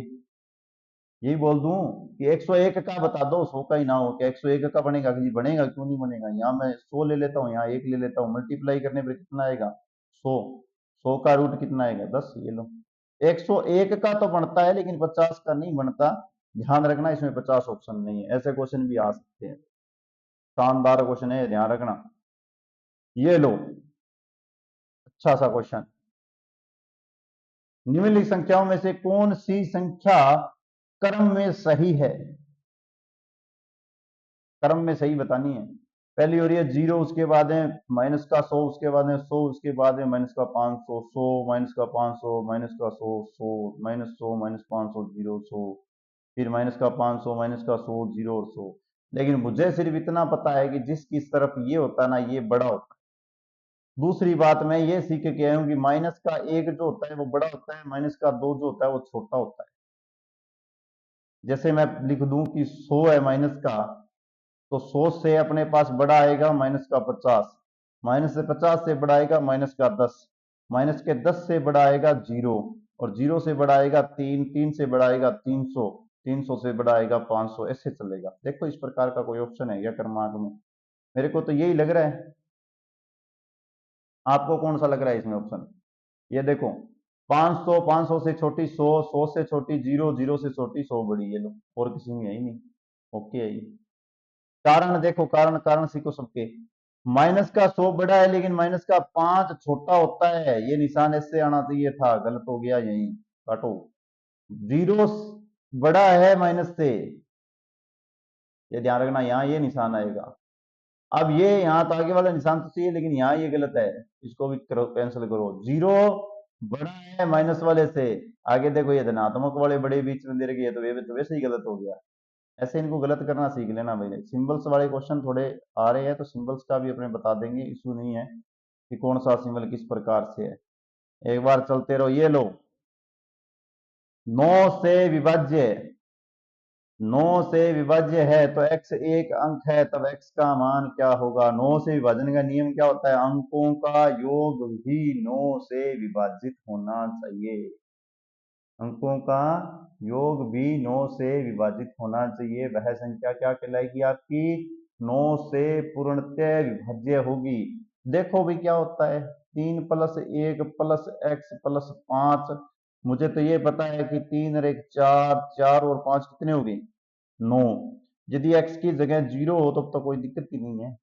Speaker 1: यही बोल दूं कि 101 का बता दो, 100 का ही ना हो, क्या 101 का बनेगा कि बनेगा, क्यों नहीं बनेगा। यहाँ मैं 100 ले लेता हूँ, यहाँ 1 ले लेता हूँ, मल्टीप्लाई करने पर कितना आएगा 100। 100 का रूट कितना आएगा 10, ये लो। 101 का तो बनता है लेकिन 50 का नहीं बनता। ध्यान रखना इसमें 50 ऑप्शन नहीं है, ऐसे क्वेश्चन भी आ सकते हैं। शानदार क्वेश्चन है, ध्यान रखना। ये लो, अच्छा सा क्वेश्चन। निम्नलिखित संख्याओं में से कौन सी संख्या क्रम में सही है। क्रम में सही बतानी है। पहली हो रही है 0, उसके बाद है माइनस का 100, उसके बाद है 100, उसके बाद है माइनस का 500, 100 माइनस का 500, माइनस का 100, 100 माइनस 100 माइनस 500 0 100, फिर माइनस का 500 माइनस का 100 0 और 100। लेकिन मुझे सिर्फ इतना पता है कि जिस किस तरफ ये होता है ना ये बड़ा होता है। दूसरी बात मैं ये सीख के आया हूं कि माइनस का 1 जो होता है वो बड़ा होता है, माइनस का 2 जो होता है वो छोटा होता है। जैसे मैं लिख दूं कि 100 है माइनस का, तो 100 से अपने पास बड़ा आएगा माइनस का 50, माइनस से 50 से बड़ा आएगा माइनस का 10, माइनस के 10 से बड़ा आएगा 0, और 0 से बड़ा आएगा 3, 3 से बड़ा आएगा 300, 300 से बड़ा आएगा 500। ऐसे चलेगा। देखो इस प्रकार का कोई ऑप्शन है क्या क्रमांक में? मेरे को तो यही लग रहा है। आपको कौन सा लग रहा है इसमें ऑप्शन? ये देखो 500, 500 से छोटी 100, 100 से छोटी 0, 0 से छोटी 100 बड़ी। ये लो, और किसी में है ही नहीं। ओके है ये। कारण देखो, कारण कारण सीखो सबके। माइनस का 100 बड़ा है लेकिन माइनस का 5 छोटा होता है, ये निशान ऐसे आना चाहिए था, गलत हो गया यही, काटो। 0 बड़ा है माइनस से, ये ध्यान रखना, यहाँ ये निशान आएगा। अब ये यहाँ तो आगे वाला निशान तो सही है लेकिन यहाँ ये गलत है, इसको भी करो, कैंसिल करो। 0 बड़ा है माइनस वाले से, आगे देखो ये धनात्मक वाले बड़े बीच में दे रखे, तो ये तो वैसे ही गलत हो गया। ऐसे इनको गलत करना सीख लेना भाई। सिंबल्स वाले क्वेश्चन थोड़े आ रहे हैं तो सिंबल्स का भी अपने बता देंगे, इशू नहीं है कि कौन सा सिंबल किस प्रकार से है। एक बार चलते रहो। ये लो 9 से विभाज्य, 9 से विभाज्य है तो x एक अंक है, तब x का मान क्या होगा? 9 से विभाजन का नियम क्या होता है? अंकों का योग भी 9 से विभाजित होना चाहिए। अंकों का योग भी 9 से विभाजित होना चाहिए। वह संख्या क्या कहलाएगी आपकी? 9 से पूर्णतः विभाज्य होगी। देखो भी क्या होता है, 3 प्लस 1 प्लस x प्लस 5। मुझे तो ये पता है कि 3 और 1 4, 4 और 5 कितने हो गए 9। यदि x की जगह 0 हो तब तो कोई दिक्कत ही नहीं है,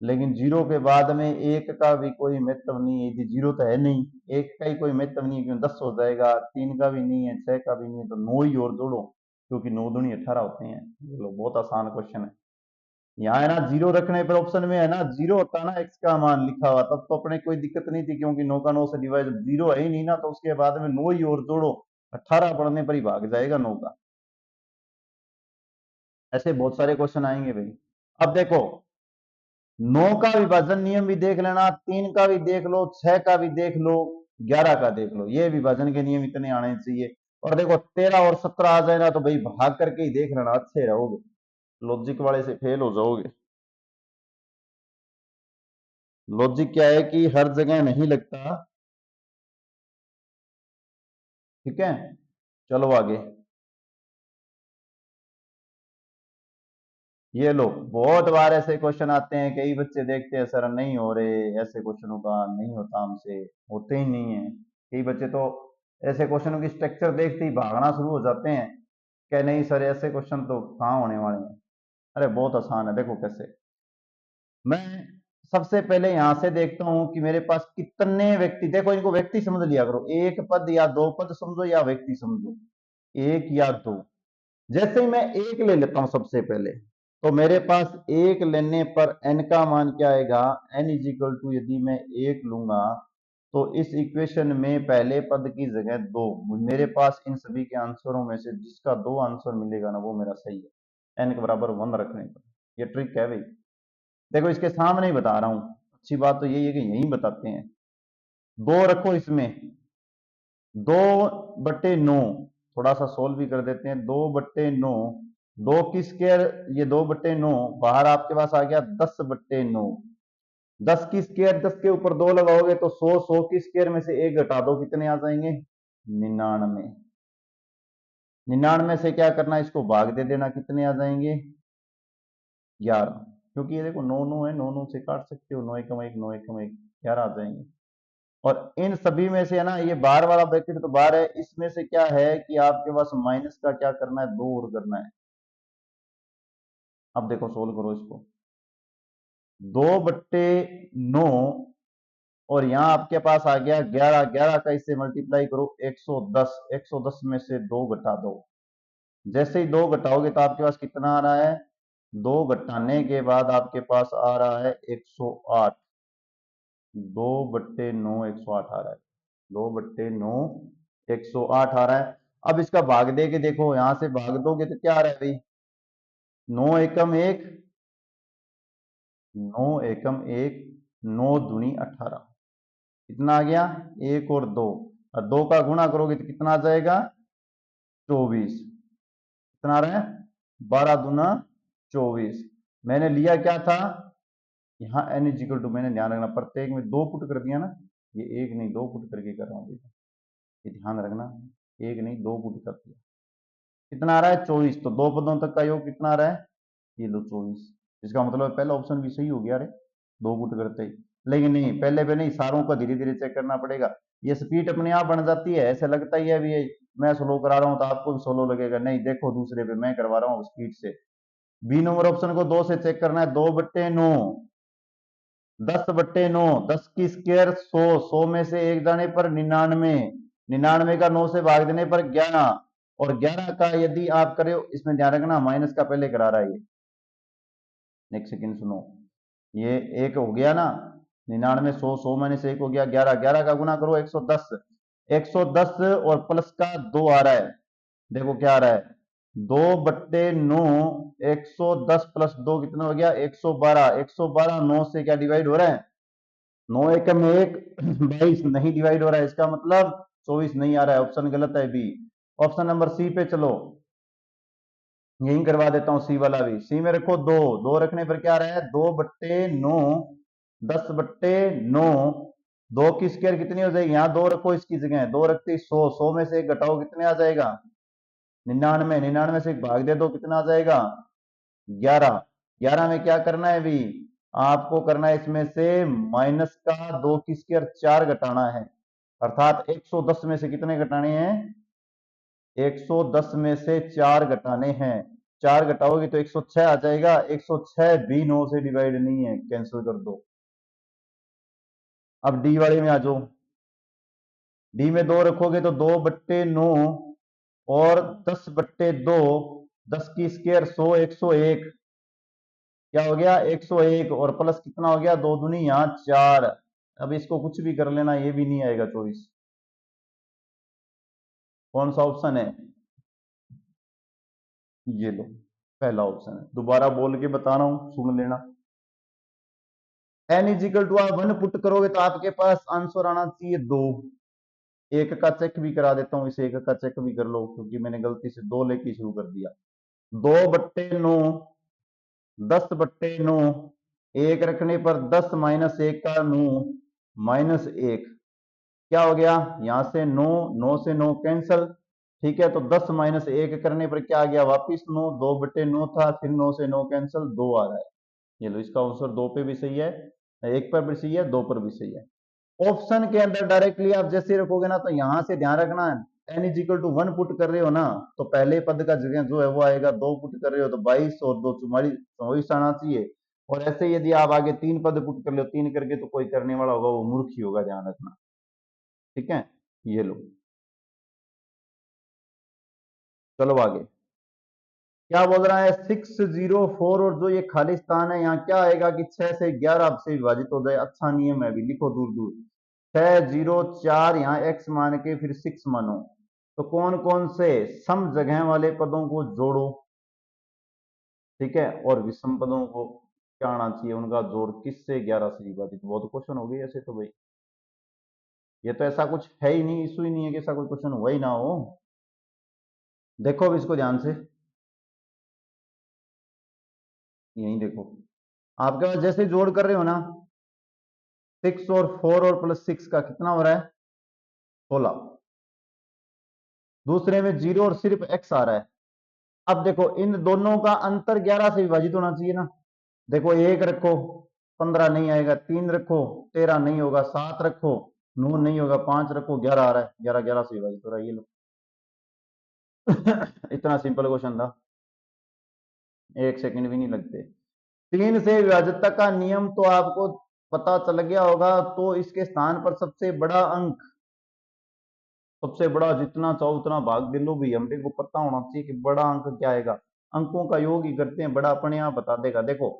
Speaker 1: लेकिन 0 के बाद में 1 का भी कोई महत्व नहीं है। यदि 0 तो है नहीं, 1 का ही कोई महत्व नहीं है, क्यों 10 हो जाएगा। 3 का भी नहीं है, 6 का भी नहीं है, तो 9 ही और जोड़ो, क्योंकि 9 दूनी 18 होते हैं। चलो बहुत आसान क्वेश्चन है। यहाँ है ना, जीरो रखने पर ऑप्शन में है ना जीरो होता ना एक्स का मान लिखा हुआ, तब तो अपने कोई दिक्कत नहीं थी, क्योंकि 9 का 9 से डिवाइड, जीरो है ही नहीं ना, तो उसके बाद में 9 ही और जोड़ो, 18 पढ़ने पर ही भाग जाएगा 9 का। ऐसे बहुत सारे क्वेश्चन आएंगे भाई। अब देखो, 9 का विभाजन नियम भी देख लेना, 3 का भी देख लो, 6 का भी देख लो, 11 का देख लो, ये विभाजन के नियम इतने आने चाहिए। और देखो 13 और 17 आ जाए ना, तो भाई भाग करके ही देख लेना, अच्छे रहोगे, लॉजिक वाले से फेल हो जाओगे। लॉजिक क्या है कि हर जगह नहीं लगता, ठीक है। चलो आगे, ये लो, बहुत बार ऐसे क्वेश्चन आते हैं, कई बच्चे देखते हैं सर नहीं हो रहे, ऐसे क्वेश्चनों का नहीं होता हमसे, होते ही नहीं है। कई बच्चे तो ऐसे क्वेश्चनों की स्ट्रक्चर देखते ही भागना शुरू हो जाते हैं, कह नहीं सर ऐसे क्वेश्चन तो कहाँ होने वाले हैं। अरे बहुत आसान है, देखो कैसे। मैं सबसे पहले यहां से देखता हूं कि मेरे पास कितने व्यक्ति, देखो इनको व्यक्ति समझ लिया करो, एक पद या दो पद समझो या व्यक्ति समझो, एक या दो। जैसे ही मैं एक ले लेता हूं सबसे पहले, तो मेरे पास एक लेने पर n का मान क्या आएगा, n इज इक्वल टू, यदि मैं एक लूंगा तो इस इक्वेशन में पहले पद की जगह दो, मेरे पास इन सभी के आंसरों में से जिसका दो आंसर मिलेगा ना, वो मेरा सही है, n के बराबर 1 रखने पर। ये ट्रिक है भाई, देखो इसके सामने ही बता रहा हूं। अच्छी बात तो यही है कि यही बताते हैं। दो रखो इसमें, 2/9, थोड़ा सा सोल्व भी कर देते हैं। 2/9, दो की स्क्वायर, ये 2/9, बाहर आपके पास आ गया 10/9। 10 की स्क्वायर, 10 के ऊपर 2 लगाओगे तो 100, 100 की स्क्वायर में से एक घटा दो, कितने आ जाएंगे, 99। 99 से क्या करना, इसको भाग दे देना, कितने आ जाएंगे, 11। क्योंकि ये देखो 9 9 है, 9 9 से काट सकते हो, 9 एकम 1, 9 एकम 1, 11 आ जाएंगे। और इन सभी में से है ना, ये बाहर वाला ब्रैकेट तो बाहर है, इसमें से क्या है कि आपके पास माइनस का क्या करना है, 2 और करना है। अब देखो सोल्व करो इसको, 2/9, और यहां आपके पास आ गया 11, 11 का इससे मल्टीप्लाई करो 110, 110 में से 2 घटा दो। जैसे ही 2 घटाओगे तो आपके पास कितना आ रहा है, 2 घटाने के बाद आपके पास आ रहा है 108। 2/9 108 आ रहा है, 2/9 108 आ रहा है। अब इसका भाग दे के देखो, यहां से भाग दोगे तो क्या आ रहा है भाई, 9 एकम 1, 9 एकम 1, 9 दूनी 18, कितना आ गया, एक और दो, और दो का गुणा करोगे तो कितना आ जाएगा, 24। कितना आ रहा है, 12 दूना 24। मैंने लिया क्या था, यहाँ n इजिकल टू, मैंने ध्यान रखना प्रत्येक में दो पुट कर दिया ना, ये एक नहीं दो पुट करके कर रहा हूँ बेटा, ये ध्यान रखना, एक नहीं दो पुट कर दिया। कितना आ रहा है, 24, तो दो पदों तक का योग कितना आ रहा है, ये लो 24। इसका मतलब पहला ऑप्शन भी सही हो गया रे, दो पुट करते ही। लेकिन नहीं, पहले पे नहीं, सारों को धीरे धीरे चेक करना पड़ेगा। ये स्पीड अपने आप बन जाती है, ऐसे लगता ही है अभी मैं स्लो करा रहा हूँ तो आपको भी स्लो लगेगा, नहीं देखो दूसरे पे मैं करवा रहा हूँ स्पीड से। बी नंबर ऑप्शन को 2 से चेक करना है, 2/9, 10/9, 10 की स्क्वायर 100, 100 में से एक जाने पर 99, 99 का 9 से भाग देने पर 11, और 11 का यदि आप करे, इसमें ध्यान रखना माइनस का पहले करा रहा है ये, एक सेकंड सुनो, ये एक हो गया ना, 99, 100, 100 में से एक हो गया 11, 11 का गुना करो 110, 110 और प्लस का 2 आ रहा है, देखो क्या आ रहा है, 2/9, 110 प्लस 2 कितना हो गया, 112, 112 9 से क्या डिवाइड हो रहा है, 9 एकम 1, 22 नहीं डिवाइड हो रहा है, इसका मतलब 24 नहीं आ रहा है, ऑप्शन गलत है बी। ऑप्शन नंबर सी पे चलो, यही करवा देता हूं, सी वाला भी। सी में रखो दो, दो रखने पर क्या आ रहा है, 2/9, 10/9, दो की स्क्वायर कितनी हो जाएगी, यहाँ दो रखो इसकी जगह, दो रखते 100, 100 में से एक घटाओ कितने आ जाएगा, 99, 99 से एक भाग दे दो कितना आ जाएगा, 11, 11 में क्या करना है भी, आपको करना है इसमें से माइनस का 2 की स्क्वायर 4 घटाना है, अर्थात 110 में से कितने घटाने हैं, 110 में से 4 घटाने हैं। 4 घटाओगे तो 106 आ जाएगा, 106 भी 9 से डिवाइड नहीं है, कैंसिल कर दो। अब डी वाले में आ जाओ, डी में दो रखोगे तो 2/9 और 10/2, 10 की स्क्वायर 100, 101, क्या हो गया 101 और प्लस कितना हो गया 2 दूनी यहाँ 4। अब इसको कुछ भी कर लेना, ये भी नहीं आएगा 24। कौन सा ऑप्शन है? ये लो, पहला ऑप्शन है। दोबारा बोल के बता रहा हूं, सुन लेना। n इज इक्वल टू आप 1 पुट करोगे तो आपके पास आंसर आना चाहिए 2। एक का चेक भी करा देता हूं, इसे एक का चेक भी कर लो, क्योंकि मैंने गलती से 2 लेके शुरू कर दिया। 2/9, 10/9, एक रखने पर 10 माइनस 1 का 9, -1। क्या हो गया यहां से 9, 9 से 9 कैंसल। ठीक है, तो 10 माइनस 1 करने पर क्या आ गया वापिस 9, 2/9 था, फिर 9 से 9 कैंसल, 2 आ रहा है। ये लो, इसका आंसर 2 पे भी सही है, 1 पर भी सही है, 2 पर भी सही है। ऑप्शन के अंदर डायरेक्टली आप जैसे रखोगे ना, तो यहां से ध्यान रखना, n is equal to 1 put कर रहे हो ना, तो पहले पद का जगह जो है वो आएगा, 2 पुट कर रहे हो तो 22 और 2 44, 24 आना चाहिए। और ऐसे यदि आप आगे 3 पद पुट कर लो, 3 करके, तो कोई करने वाला होगा वो मूर्ख ही होगा, ध्यान रखना। ठीक है, ये लो, चलो आगे। क्या बोल रहा है 604, और जो ये खाली स्थान है यहाँ क्या आएगा कि 6 से 11 से विभाजित हो जाए। अच्छा नियम है, अभी लिखो दूर दूर। 604 यहाँ x मान के फिर 6 मानो, तो कौन कौन से सम जगह वाले पदों को जोड़ो। ठीक है, और विषम पदों को क्या आना चाहिए, उनका जोड़ किससे 11 से विभाजित। बहुत क्वेश्चन हो गए ऐसे तो भाई, ये तो ऐसा कुछ है ही नहीं, इशू ही नहीं है कि ऐसा कोई क्वेश्चन हुआ ही ना हो। देखो अब इसको ध्यान से, यही देखो, आपके पास जैसे जोड़ कर रहे हो ना, 6 और 4 और प्लस 6 का कितना हो रहा है 16। दूसरे में 0 और सिर्फ x आ रहा है। अब देखो इन दोनों का अंतर 11 से विभाजित होना चाहिए ना। देखो 1 रखो 15 नहीं आएगा, 3 रखो 13 नहीं होगा, 7 रखो 9 नहीं होगा, 5 रखो 11 आ रहा है, 11 11 से विभाजित हो रहा है। ये लो इतना सिंपल क्वेश्चन था, 1 सेकंड भी नहीं लगते। 3 से विभाजित का नियम तो आपको पता चल गया होगा, तो इसके स्थान पर सबसे बड़ा अंक, सबसे बड़ा जितना चाहो उतना भाग दे लो भी, हमने को पता होना चाहिए कि बड़ा अंक क्या आएगा। अंकों का योग ही करते हैं, बड़ा अपने आप बता देगा। देखो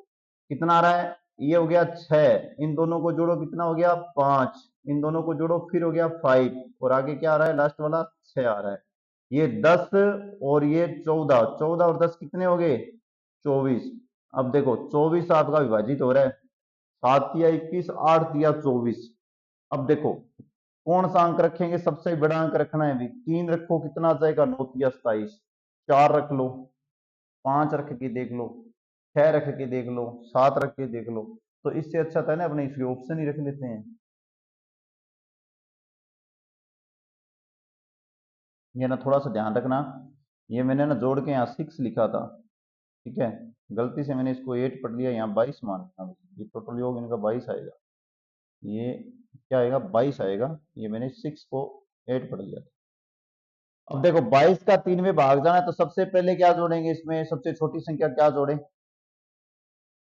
Speaker 1: कितना आ रहा है, ये हो गया 6, इन दोनों को जोड़ो कितना हो गया 5, इन दोनों को जोड़ो फिर हो गया 5, और आगे क्या आ रहा है लास्ट वाला 6 आ रहा है। ये 10 और ये 14, 14 और 10 कितने हो गए 24। अब देखो 24 आपका विभाजित हो रहा है, 7 या 21, 8 या 24। अब देखो कौन सा अंक रखेंगे, सबसे बड़ा अंक रखना है। भी 3 रखो कितना आ जाएगा 9 या 27, 4 रख लो, 5 रख के देख लो, 6 रख के देख लो, 7 रख के देख लो। तो इससे अच्छा था ना अपने इसके ऑप्शन ही रख लेते हैं। ये ना थोड़ा सा ध्यान रखना, ये मैंने ना जोड़ के यहाँ 6 लिखा था, ठीक है, गलती से मैंने इसको 8 पढ़ लिया, यहाँ 22 मान लेना। ये टोटल योग इनका 22 आएगा, ये क्या आएगा 22 आएगा, ये मैंने 6 को 8 पढ़ लिया था। अब देखो 22 का 3 में भाग जाना है, तो सबसे पहले क्या जोड़ेंगे, इसमें सबसे छोटी संख्या क्या जोड़े,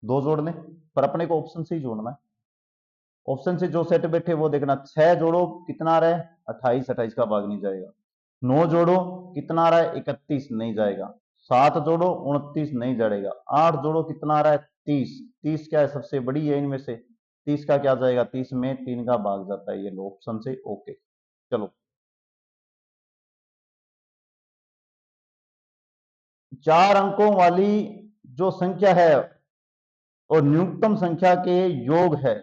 Speaker 1: 2 जोड़ लें, पर अपने को ऑप्शन से ही जोड़ना है। ऑप्शन से जो सेट बैठे वो देखना, 6 जोड़ो कितना आ रहा है 28, 28 का भाग नहीं जाएगा। 9 जोड़ो कितना आ रहा है 31, नहीं जाएगा। 7 जोड़ो 29, नहीं जाएगा। 8 जोड़ो कितना आ रहा है 30, 30 क्या है सबसे बड़ी है इनमें से, 30 का क्या जाएगा, 30 में 3 का भाग जाता है। ये लो ऑप्शन से, ओके। चलो 4 अंकों वाली जो संख्या है और न्यूनतम संख्या के योग है,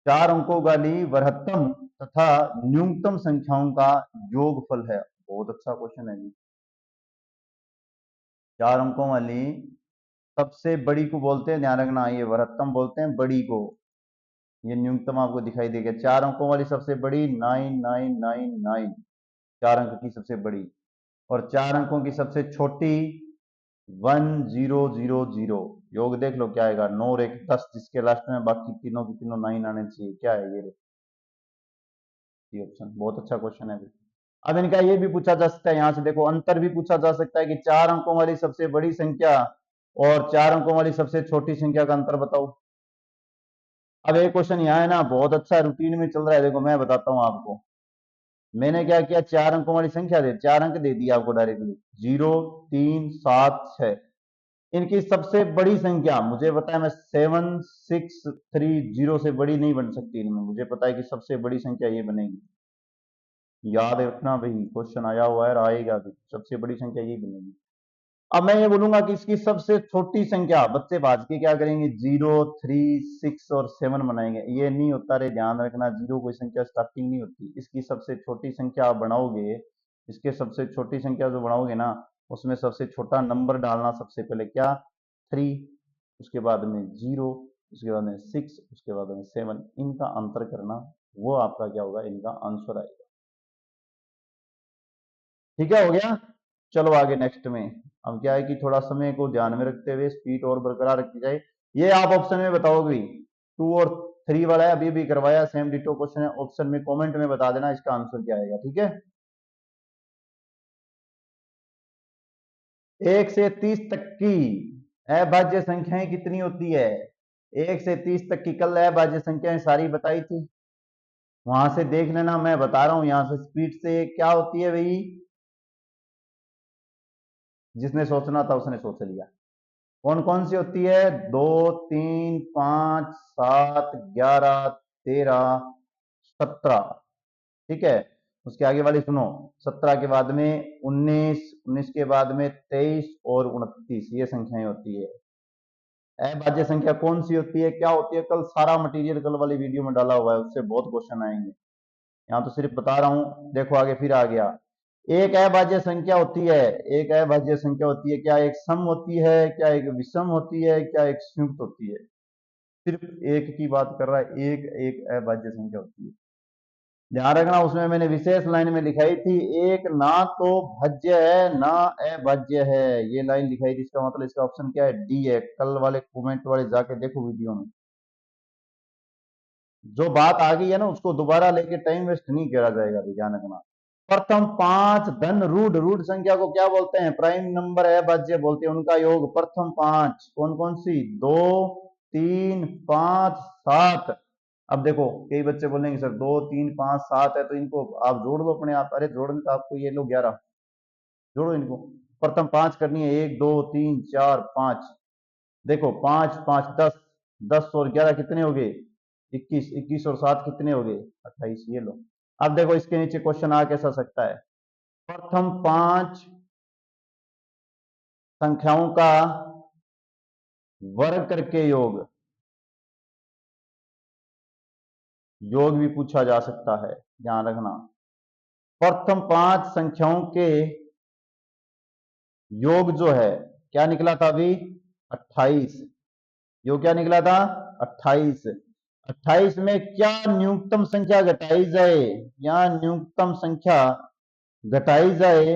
Speaker 1: 4 अंकों वाली वृहत्तम तथा न्यूनतम संख्याओं का योगफल है। बहुत अच्छा क्वेश्चन है जी। 4 अंकों वाली सबसे बड़ी को बोलते हैं, ध्यान रखना, ये वृहत्तम बोलते हैं बड़ी को। ये न्यूनतम आपको दिखाई देगा, 4 अंकों वाली सबसे बड़ी 9999, 4 अंक की सबसे बड़ी, और 4 अंकों की सबसे छोटी 1000। योग देख लो क्या आएगा, 9 और 1 10, जिसके लास्ट में बाकी तीनों की तीनों 9 आने चाहिए। क्या है ये ऑप्शन, बहुत अच्छा क्वेश्चन है। अब इनका ये भी पूछा जा सकता है, यहां से देखो अंतर भी पूछा जा सकता है कि 4 अंकों वाली सबसे बड़ी संख्या और 4 अंकों वाली सबसे छोटी संख्या का अंतर बताओ। अब एक क्वेश्चन यहाँ है ना, बहुत अच्छा रूटीन में चल रहा है, देखो मैं बताता हूँ आपको। मैंने क्या किया, 4 अंकों वाली संख्या दे, 4 अंक दे दिया आपको डायरेक्टली, 0 3 7 6। इनकी सबसे बड़ी संख्या मुझे पता है, मैं 7630 से बड़ी नहीं बन सकती इनमें, मुझे पता है कि सबसे बड़ी संख्या ये बनेगी। याद रखना भाई, क्वेश्चन आया हुआ है और आएगा भी, सबसे बड़ी संख्या यही बनेगी। अब मैं ये बोलूंगा कि इसकी सबसे छोटी संख्या, बच्चे भाज के क्या करेंगे, 0, 3, 6 और 7 बनाएंगे। ये नहीं होता रे, ध्यान रखना, जीरो कोई संख्या स्टार्टिंग नहीं होती। इसकी सबसे छोटी संख्या आप बनाओगे, इसके सबसे छोटी संख्या जो बनाओगे ना, उसमें सबसे छोटा नंबर डालना सबसे पहले, क्या, 3, उसके बाद में 0, उसके बाद में 6, उसके बाद में 7, इनका अंतर करना, वो आपका क्या होगा, इनका आंसर आएगा। ठीक है, हो गया। चलो आगे नेक्स्ट में। अब क्या है कि थोड़ा समय को ध्यान में रखते हुए स्पीड और बरकरार रखी जाए। ये आप ऑप्शन में बताओगे, 2 और 3 वाला है, अभी भी करवाया, सेम डिटो क्वेश्चन है। ऑप्शन में कमेंट में बता देना इसका आंसर क्या आएगा, ठीक है। 1 से 30 तक की अभाज्य संख्याएं कितनी होती है? 1 से 30 तक की कल अभाज्य संख्याएं सारी बताई थी, वहां से देख लेना, मैं बता रहा हूं यहां से स्पीड से। क्या होती है भाई, जिसने सोचना था उसने सोच लिया। कौन कौन सी होती है? 2, 3, 5, 7, 11, 13, 17। ठीक है, उसके आगे वाली सुनो, 17 के बाद में 19, 19 के बाद में 23 और 29, ये संख्याएं होती है। अभाज्य संख्या कौन सी होती है, क्या होती है? कल सारा मटेरियल कल वाली वीडियो में डाला हुआ है, उससे बहुत क्वेश्चन आएंगे। यहाँ तो सिर्फ बता रहा हूं, देखो आगे फिर आ गया। एक अभाज्य संख्या होती है, एक अभाज्य संख्या होती है, क्या एक सम होती है, क्या एक विषम होती है, क्या एक संयुक्त होती है? सिर्फ एक की बात कर रहा है, एक एक अभाज्य संख्या होती है। ध्यान रखना, उसमें मैंने विशेष लाइन में लिखाई थी, एक ना तो भाज्य है ना अभाज्य है, ये लाइन लिखाई थी। इसका मतलब इसका ऑप्शन क्या है? डी है। कल वाले कमेंट वाले जाके देखो वीडियो में, जो बात आ गई है ना उसको दोबारा लेके टाइम वेस्ट नहीं करा जाएगा, ध्यान रखना। प्रथम 5 धन रूढ़, रूढ़ संख्या को क्या बोलते हैं? प्राइम नंबर अभाज्य बोलते हैं। उनका योग प्रथम 5 कौन कौन सी? 2, 3, 5, 7। अब देखो कई बच्चे बोलेंगे सर 2, 3, 5, 7 है तो इनको आप जोड़ दो अपने आप। अरे जोड़ने का आपको, ये लो 11, जोड़ो इनको। प्रथम 5 करनी है, 1, 2, 3, 4, 5। देखो 5, 5, 10, 10 और 11 कितने हो गए? 21, 21 और 7 कितने हो गए? 28, ये लो। अब देखो इसके नीचे क्वेश्चन आ कैसा सकता है, प्रथम 5 संख्याओं का वर्ग करके योग, योग भी पूछा जा सकता है, ध्यान रखना। प्रथम 5 संख्याओं के योग जो है, क्या निकला था अभी? 28। योग क्या निकला था? 28। 28 में क्या न्यूनतम संख्या घटाई जाए, या न्यूनतम संख्या घटाई जाए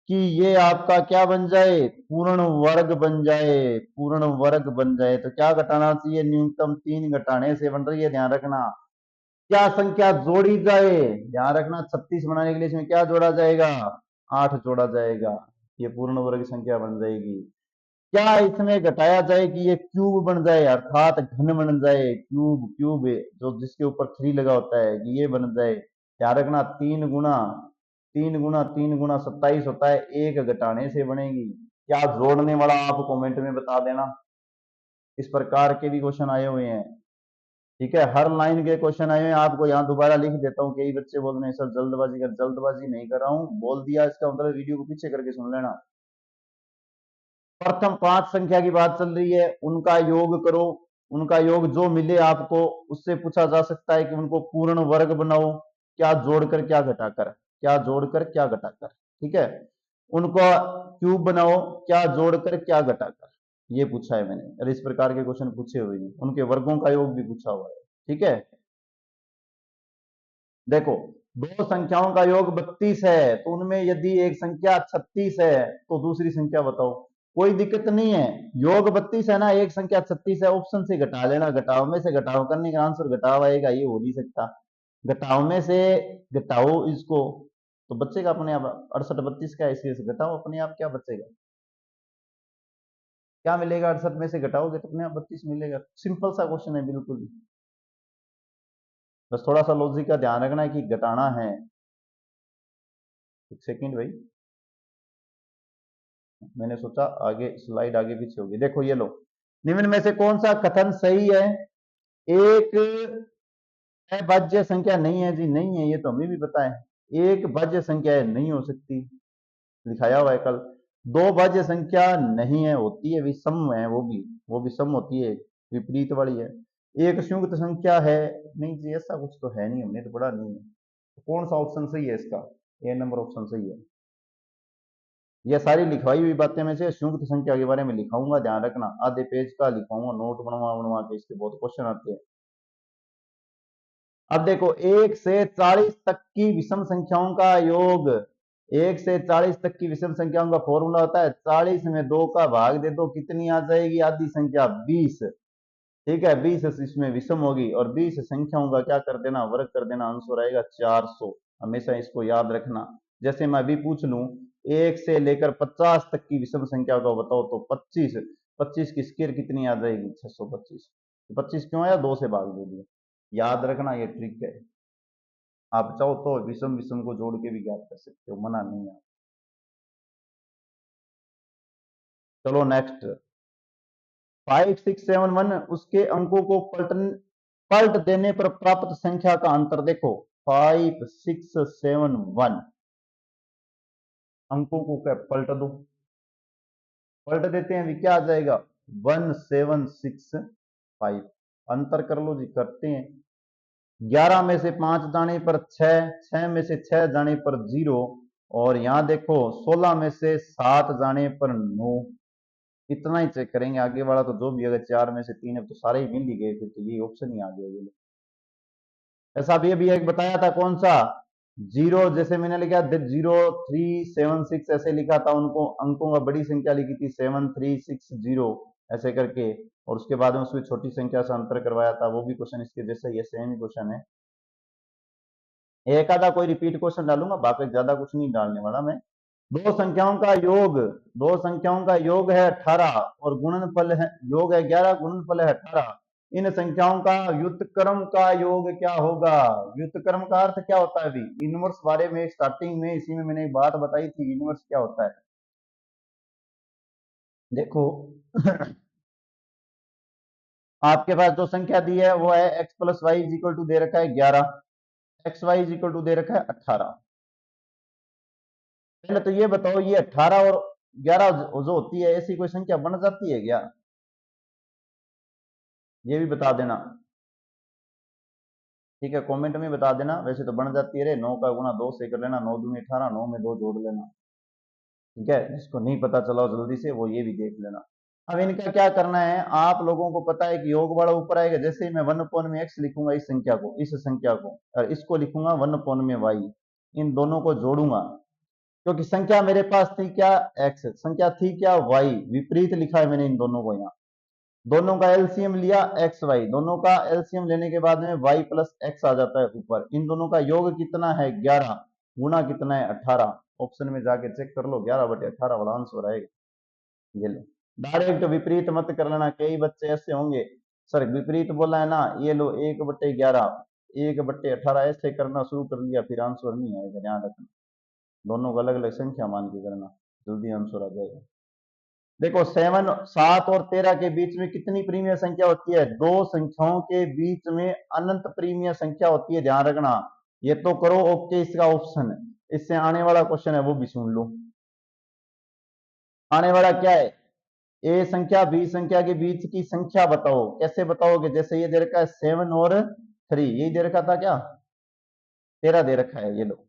Speaker 1: कि ये आपका क्या बन जाए? पूर्ण वर्ग बन जाए, पूर्ण वर्ग बन जाए। तो क्या घटाना चाहिए? न्यूनतम 3 घटाने से बन रही है, ध्यान रखना। क्या संख्या जोड़ी जाए? ध्यान रखना, 36 बनाने के लिए इसमें क्या जोड़ा जाएगा? 8 जोड़ा जाएगा, ये पूर्ण वर्ग संख्या बन जाएगी। क्या इसमें घटाया जाए कि ये क्यूब बन जाए, अर्थात घन बन जाए, क्यूब, क्यूब जो जिसके ऊपर 3 लगा होता है, कि ये बन जाए। ध्यान रखना, 3 गुना 27 होता है, एक घटाने से बनेगी। क्या जोड़ने वाला आप कमेंट में बता देना। इस प्रकार के भी क्वेश्चन आए हुए हैं, ठीक है, हर लाइन के क्वेश्चन आए हुए हैं। आपको यहाँ दोबारा लिख देता हूँ, कई बच्चे बोल रहे हैं सर जल्दबाजी कर, जल्दबाजी नहीं कर रहा हूँ, बोल दिया, इसका मतलब वीडियो को पीछे करके सुन लेना। प्रथम 5 संख्या की बात चल रही है, उनका योग करो, उनका योग जो मिले आपको, उससे पूछा जा सकता है कि उनको पूर्ण वर्ग बनाओ, क्या जोड़कर क्या घटाकर, क्या जोड़कर क्या घटाकर, ठीक है। उनको क्यूब बनाओ, क्या जोड़कर क्या घटाकर, ये पूछा है मैंने, और इस प्रकार के क्वेश्चन पूछे हुए हैं। उनके वर्गों का योग भी पूछा हुआ है, ठीक है। देखो, दो संख्याओं का योग 32 है, तो उनमें यदि एक संख्या 36 है तो दूसरी संख्या बताओ। कोई दिक्कत नहीं है, योग 32 है ना, एक संख्या 36 है, ऑप्शन से घटा लेना, घटाव में से घटाव करने का आंसर घटाव आएगा, ये हो नहीं सकता। घटाव में से घटाओ इसको, तो बचेगा अपने आप 68, 32 का, इसी से घटाओ अपने आप, क्या बचेगा? क्या मिलेगा? 68 में से घटाओगे तो अपने आप 32 मिलेगा। सिंपल सा क्वेश्चन है बिल्कुल ही, बस थोड़ा सा लॉजिक का ध्यान रखना है कि घटाना है। एक सेकेंड भाई। मैंने सोचा आगे स्लाइड आगे पीछे होगी। देखो ये लो, निम्न में से कौन सा कथन सही है? एक अभाज्य संख्या नहीं है जी, नहीं है, ये तो हमें भी पता है। एक भाज्य संख्या है, नहीं हो सकती, दिखाया हुआ है कल। दो भाज्य संख्या नहीं है, होती है, विषम है, वो भी सम होती है, विपरीत वाली है। एक संयुक्त संख्या है, नहीं जी ऐसा कुछ तो है नहीं, हमने तो पढ़ा नहीं है। तो कौन सा ऑप्शन सही है इसका? ए नंबर ऑप्शन सही है। ये सारी लिखवाई हुई बातें में से संयुक्त संख्या के बारे में लिखाऊंगा, ध्यान रखना, आधे पेज का लिखाऊंगा, नोट बनवा बनवा के, इसके बहुत क्वेश्चन आते हैं। अब देखो, 1 से 40 तक की विषम संख्याओं का योग, 1 से 40 तक की विषम संख्याओं का फॉर्मूला होता है 40 में 2 का भाग दे दो, कितनी आ जाएगी? आधी संख्या 20। ठीक है, 20 इसमें विषम होगी, और 20 संख्याओं का क्या कर देना? वर्ग कर देना, आंसर आएगा 400। हमेशा इसको याद रखना। जैसे मैं अभी पूछ लूं 1 से लेकर 50 तक की विषम संख्या को बताओ, तो 25, 25 की स्क्वायर कितनी आ जाएगी? 625। 25 क्यों आया? 2 से भाग दे दिया। याद रखना, ये ट्रिक है। आप चाहो तो विषम विषम को जोड़ के भी ज्ञात कर सकते हो, मना नहीं है। चलो नेक्स्ट, 5671, उसके अंकों को पलट देने पर प्राप्त संख्या का अंतर देखो। 5671 अंकों को क्या पलट दो, पलट देते हैं भी क्या आ जाएगा? 1765। अंतर कर लो जी, करते हैं। 11 में से 5 जाने पर 6, 6 में से 6 जाने पर 0, और यहां देखो 16 में से 7 जाने पर 9। इतना ही चेक करेंगे, आगे वाला तो जो भी, अगर 4 में से 3 है तो सारे ही मिल ही गए, फिर तो ये ऑप्शन ही आ गया। ऐसा भी अभी एक बताया था, कौन सा? 0, जैसे मैंने लिखा 0376 ऐसे लिखा था, उनको अंकों का बड़ी संख्या लिखी थी 7360 ऐसे करके, और उसके बाद में उसमें छोटी संख्या से अंतर करवाया था। वो भी क्वेश्चन इसके जैसे, ये सेम ही क्वेश्चन है। एक आधा कोई रिपीट क्वेश्चन डालूंगा, बाकी ज्यादा कुछ नहीं डालने वाला मैं। दो संख्याओं का योग, दो संख्याओं का योग है 18 और गुणनफल है, योग है 11, गुणनफल है 18। इन संख्याओं का व्युत्क्रम का योग क्या होगा? व्युत्क्रम का अर्थ क्या होता है? अभी इनवर्स बारे में स्टार्टिंग में इसी में मैंने एक बात बताई थी, इनवर्स क्या होता है। देखो आपके पास जो संख्या दी है वो है x plus Y is equal to दे रखा है 11, X Y is equal to दे रखा है 18। पहले तो ये बताओ, ये 18 और 11 जो होती है, ऐसी कोई संख्या बन जाती है क्या? ये भी बता देना, ठीक है, कमेंट में बता देना। वैसे तो बन जाती है रे, 9 का गुणा 2 से कर लेना, 9 दूनी 18, 9 में 2 जोड़ लेना। ठीक है, जिसको नहीं पता चला जल्दी से वो ये भी देख लेना। अब इनका क्या करना है, आप लोगों को पता है कि योग वाला ऊपर आएगा, जैसे ही मैं 1 में x लिखूंगा, इस संख्या को, इस संख्या को, और इसको लिखूंगा 1 में y, इन दोनों को जोड़ूंगा, क्योंकि संख्या मेरे पास थी क्या? x, संख्या थी क्या? y, विपरीत लिखा है मैंने इन दोनों को यहाँ। दोनों का एलसीएम लिया एक्स वाई, दोनों का एलसीएम लेने के बाद में वाई प्लस एक्स आ जाता है ऊपर। इन दोनों का योग कितना है? 11, गुना कितना है? 18। ऑप्शन में जाके चेक कर लो, 11/18 वाला आंसर आएगा। ये लो, डायरेक्ट विपरीत मत कर लेना, कई बच्चे ऐसे होंगे सर विपरीत बोला है ना, ये लो 1/11, 1/18 ऐसे करना शुरू कर लिया, फिर आंसर नहीं आएगा। ध्यान रखना, दोनों को अलग अलग संख्या मान के करना, जल्दी आंसर आ जाएगा। देखो 7 और 13 के बीच में कितनी प्रीमिय संख्या होती है? दो संख्याओं के बीच में अनंत प्रीमिय संख्या होती है, ध्यान रखना। ये तो करो ओके इसका ऑप्शन। इससे आने वाला क्वेश्चन है वो भी सुन लो। आने वाला क्या है? ए संख्या बी संख्या के बीच की संख्या बताओ। कैसे बताओगे? जैसे ये दे रखा है 7 और 3, ये दे रखा था क्या? 13 दे रखा है, ये लो,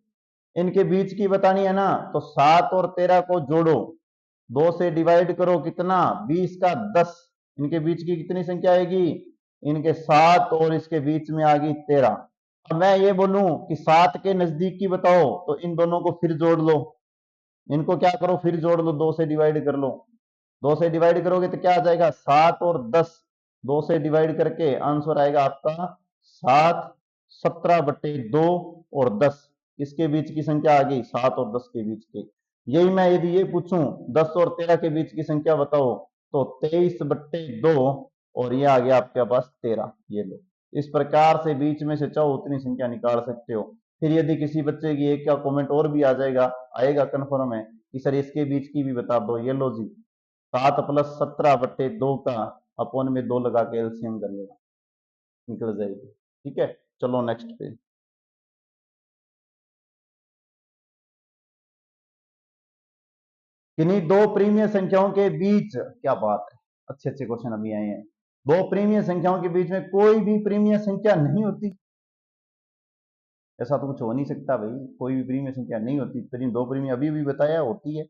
Speaker 1: इनके बीच की बतानी है ना, तो 7 और 13 को जोड़ो, 2 से डिवाइड करो, कितना? 20 का 10। इनके बीच की कितनी संख्या आएगी? इनके 7 और इसके बीच में आ गई 13। अब मैं ये बोलूं कि 7 के नजदीक की बताओ, तो इन दोनों को फिर जोड़ लो, इनको क्या करो? फिर जोड़ लो, 2 से डिवाइड कर लो। 2 से डिवाइड करोगे तो क्या आ जाएगा? 7 और 10, 2 से डिवाइड करके आंसर आएगा आपका 7, 17/2 और 10। इसके बीच की संख्या आ गई 7 और 10 के बीच की। यही मैं यदि ये पूछूं 10 और 13 के बीच की संख्या बताओ, तो 23/2, और ये आ गया आपके पास 13। ये लो, इस प्रकार से बीच में से चाहो उतनी संख्या निकाल सकते हो। फिर यदि किसी बच्चे की एक का कमेंट और भी आ जाएगा, आएगा, कन्फर्म है, कि सर इसके बीच की भी बता दो। ये लो जी, 7+17/2 का अपॉन में 2 लगा के एलसीएम कर लेना, निकल जाएगी। ठीक है, चलो नेक्स्ट पे। किन्हीं दो प्रीमिय संख्याओं के बीच, क्या बात है, अच्छे अच्छे क्वेश्चन अभी आए हैं। दो प्रीमिय संख्याओं के बीच में कोई भी प्रीमिय संख्या नहीं होती। ऐसा तो कुछ हो नहीं सकता भाई, कोई भी प्रीमिय संख्या नहीं होती। दो प्रीमिय अभी भी बताया होती है,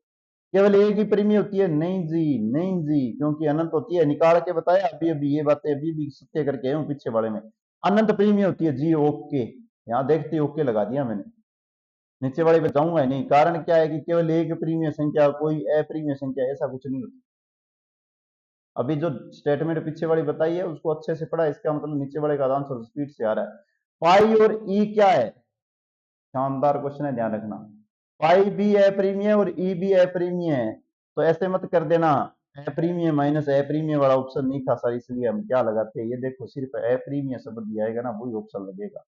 Speaker 1: केवल एक ही प्रीमिय होती है। नहीं जी, नहीं जी, क्योंकि अनंत होती है, निकाल के बताया अभी अभी, ये बातें अभी भी सत्य करके हूँ पीछे वाले में। अनंत प्रीमिय होती है जी। ओके, यहाँ देखते ओके लगा दिया मैंने, नीचे वाले पे जाऊंगा ही नहीं। कारण क्या है कि केवल एक प्रीमिय संख्या, कोई अप्रीमिय संख्या, ऐसा कुछ नहीं होता। अभी जो स्टेटमेंट पीछे वाली बताई है उसको अच्छे से पढ़ा, इसका मतलब नीचे वाले का आंसर स्पीड से आ रहा है। पाई और ई क्या है, शानदार क्वेश्चन है, ध्यान रखना। पाई भी अप्रीमिय और ई भी अप्रीमिय है, तो ऐसे मत कर देना अप्रीमिय माइनस अप्रीमिय वाला ऑप्शन नहीं था सर, इसलिए हम क्या लगाते हैं, ये देखो सिर्फ अप्रीमिय शब्द दिया आएगा ना, वही ऑप्शन लगेगा।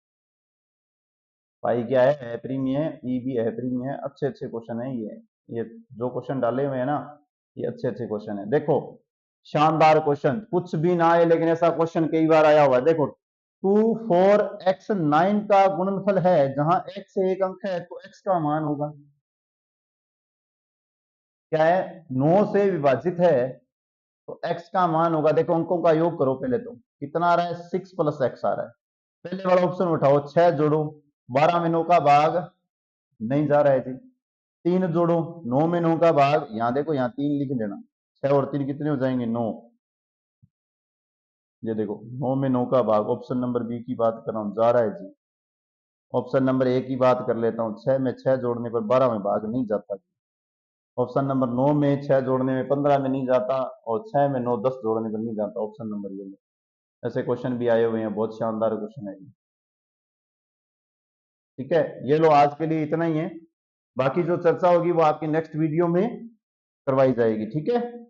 Speaker 1: पाई क्या है, अप्रीमिय है, ई भी अप्रीमिय है। अच्छे अच्छे क्वेश्चन है ये जो क्वेश्चन डाले हुए हैं ना, ये अच्छे अच्छे क्वेश्चन है। देखो शानदार क्वेश्चन, कुछ भी ना आए लेकिन ऐसा क्वेश्चन कई बार आया हुआ है। देखो 2 4 x 9 का गुणनफल है, जहां x एक अंक है तो x का मान होगा क्या है, 9 से विभाजित है तो x का मान होगा। देखो अंकों का योग करो पहले, तो कितना आ रहा है, 6+x आ रहा है। पहले वाला ऑप्शन उठाओ, 6 जोड़ो, 12 में 9 का भाग नहीं जा रहा है जी। 3 जोड़ो, 9 में 9 का भाग, यहाँ देखो यहाँ 3 लिख लेना, 6 और 3 कितने हो जाएंगे, 9। ये देखो 9 में 9 का भाग, ऑप्शन नंबर बी की बात कर रहा हूँ, जा रहा है जी। ऑप्शन नंबर ए की बात कर लेता हूँ, 6 में 6 जोड़ने पर 12 में भाग नहीं जाता। ऑप्शन नंबर 9 में 6 जोड़ने में 15 में नहीं जाता, और 6 में 9 10 जोड़ने पर नहीं जाता। ऑप्शन नंबर ये में ऐसे क्वेश्चन भी आए हुए हैं, बहुत शानदार क्वेश्चन है ये। ठीक है, ये लो आज के लिए इतना ही है, बाकी जो चर्चा होगी वो आपकी नेक्स्ट वीडियो में करवाई जाएगी। ठीक है।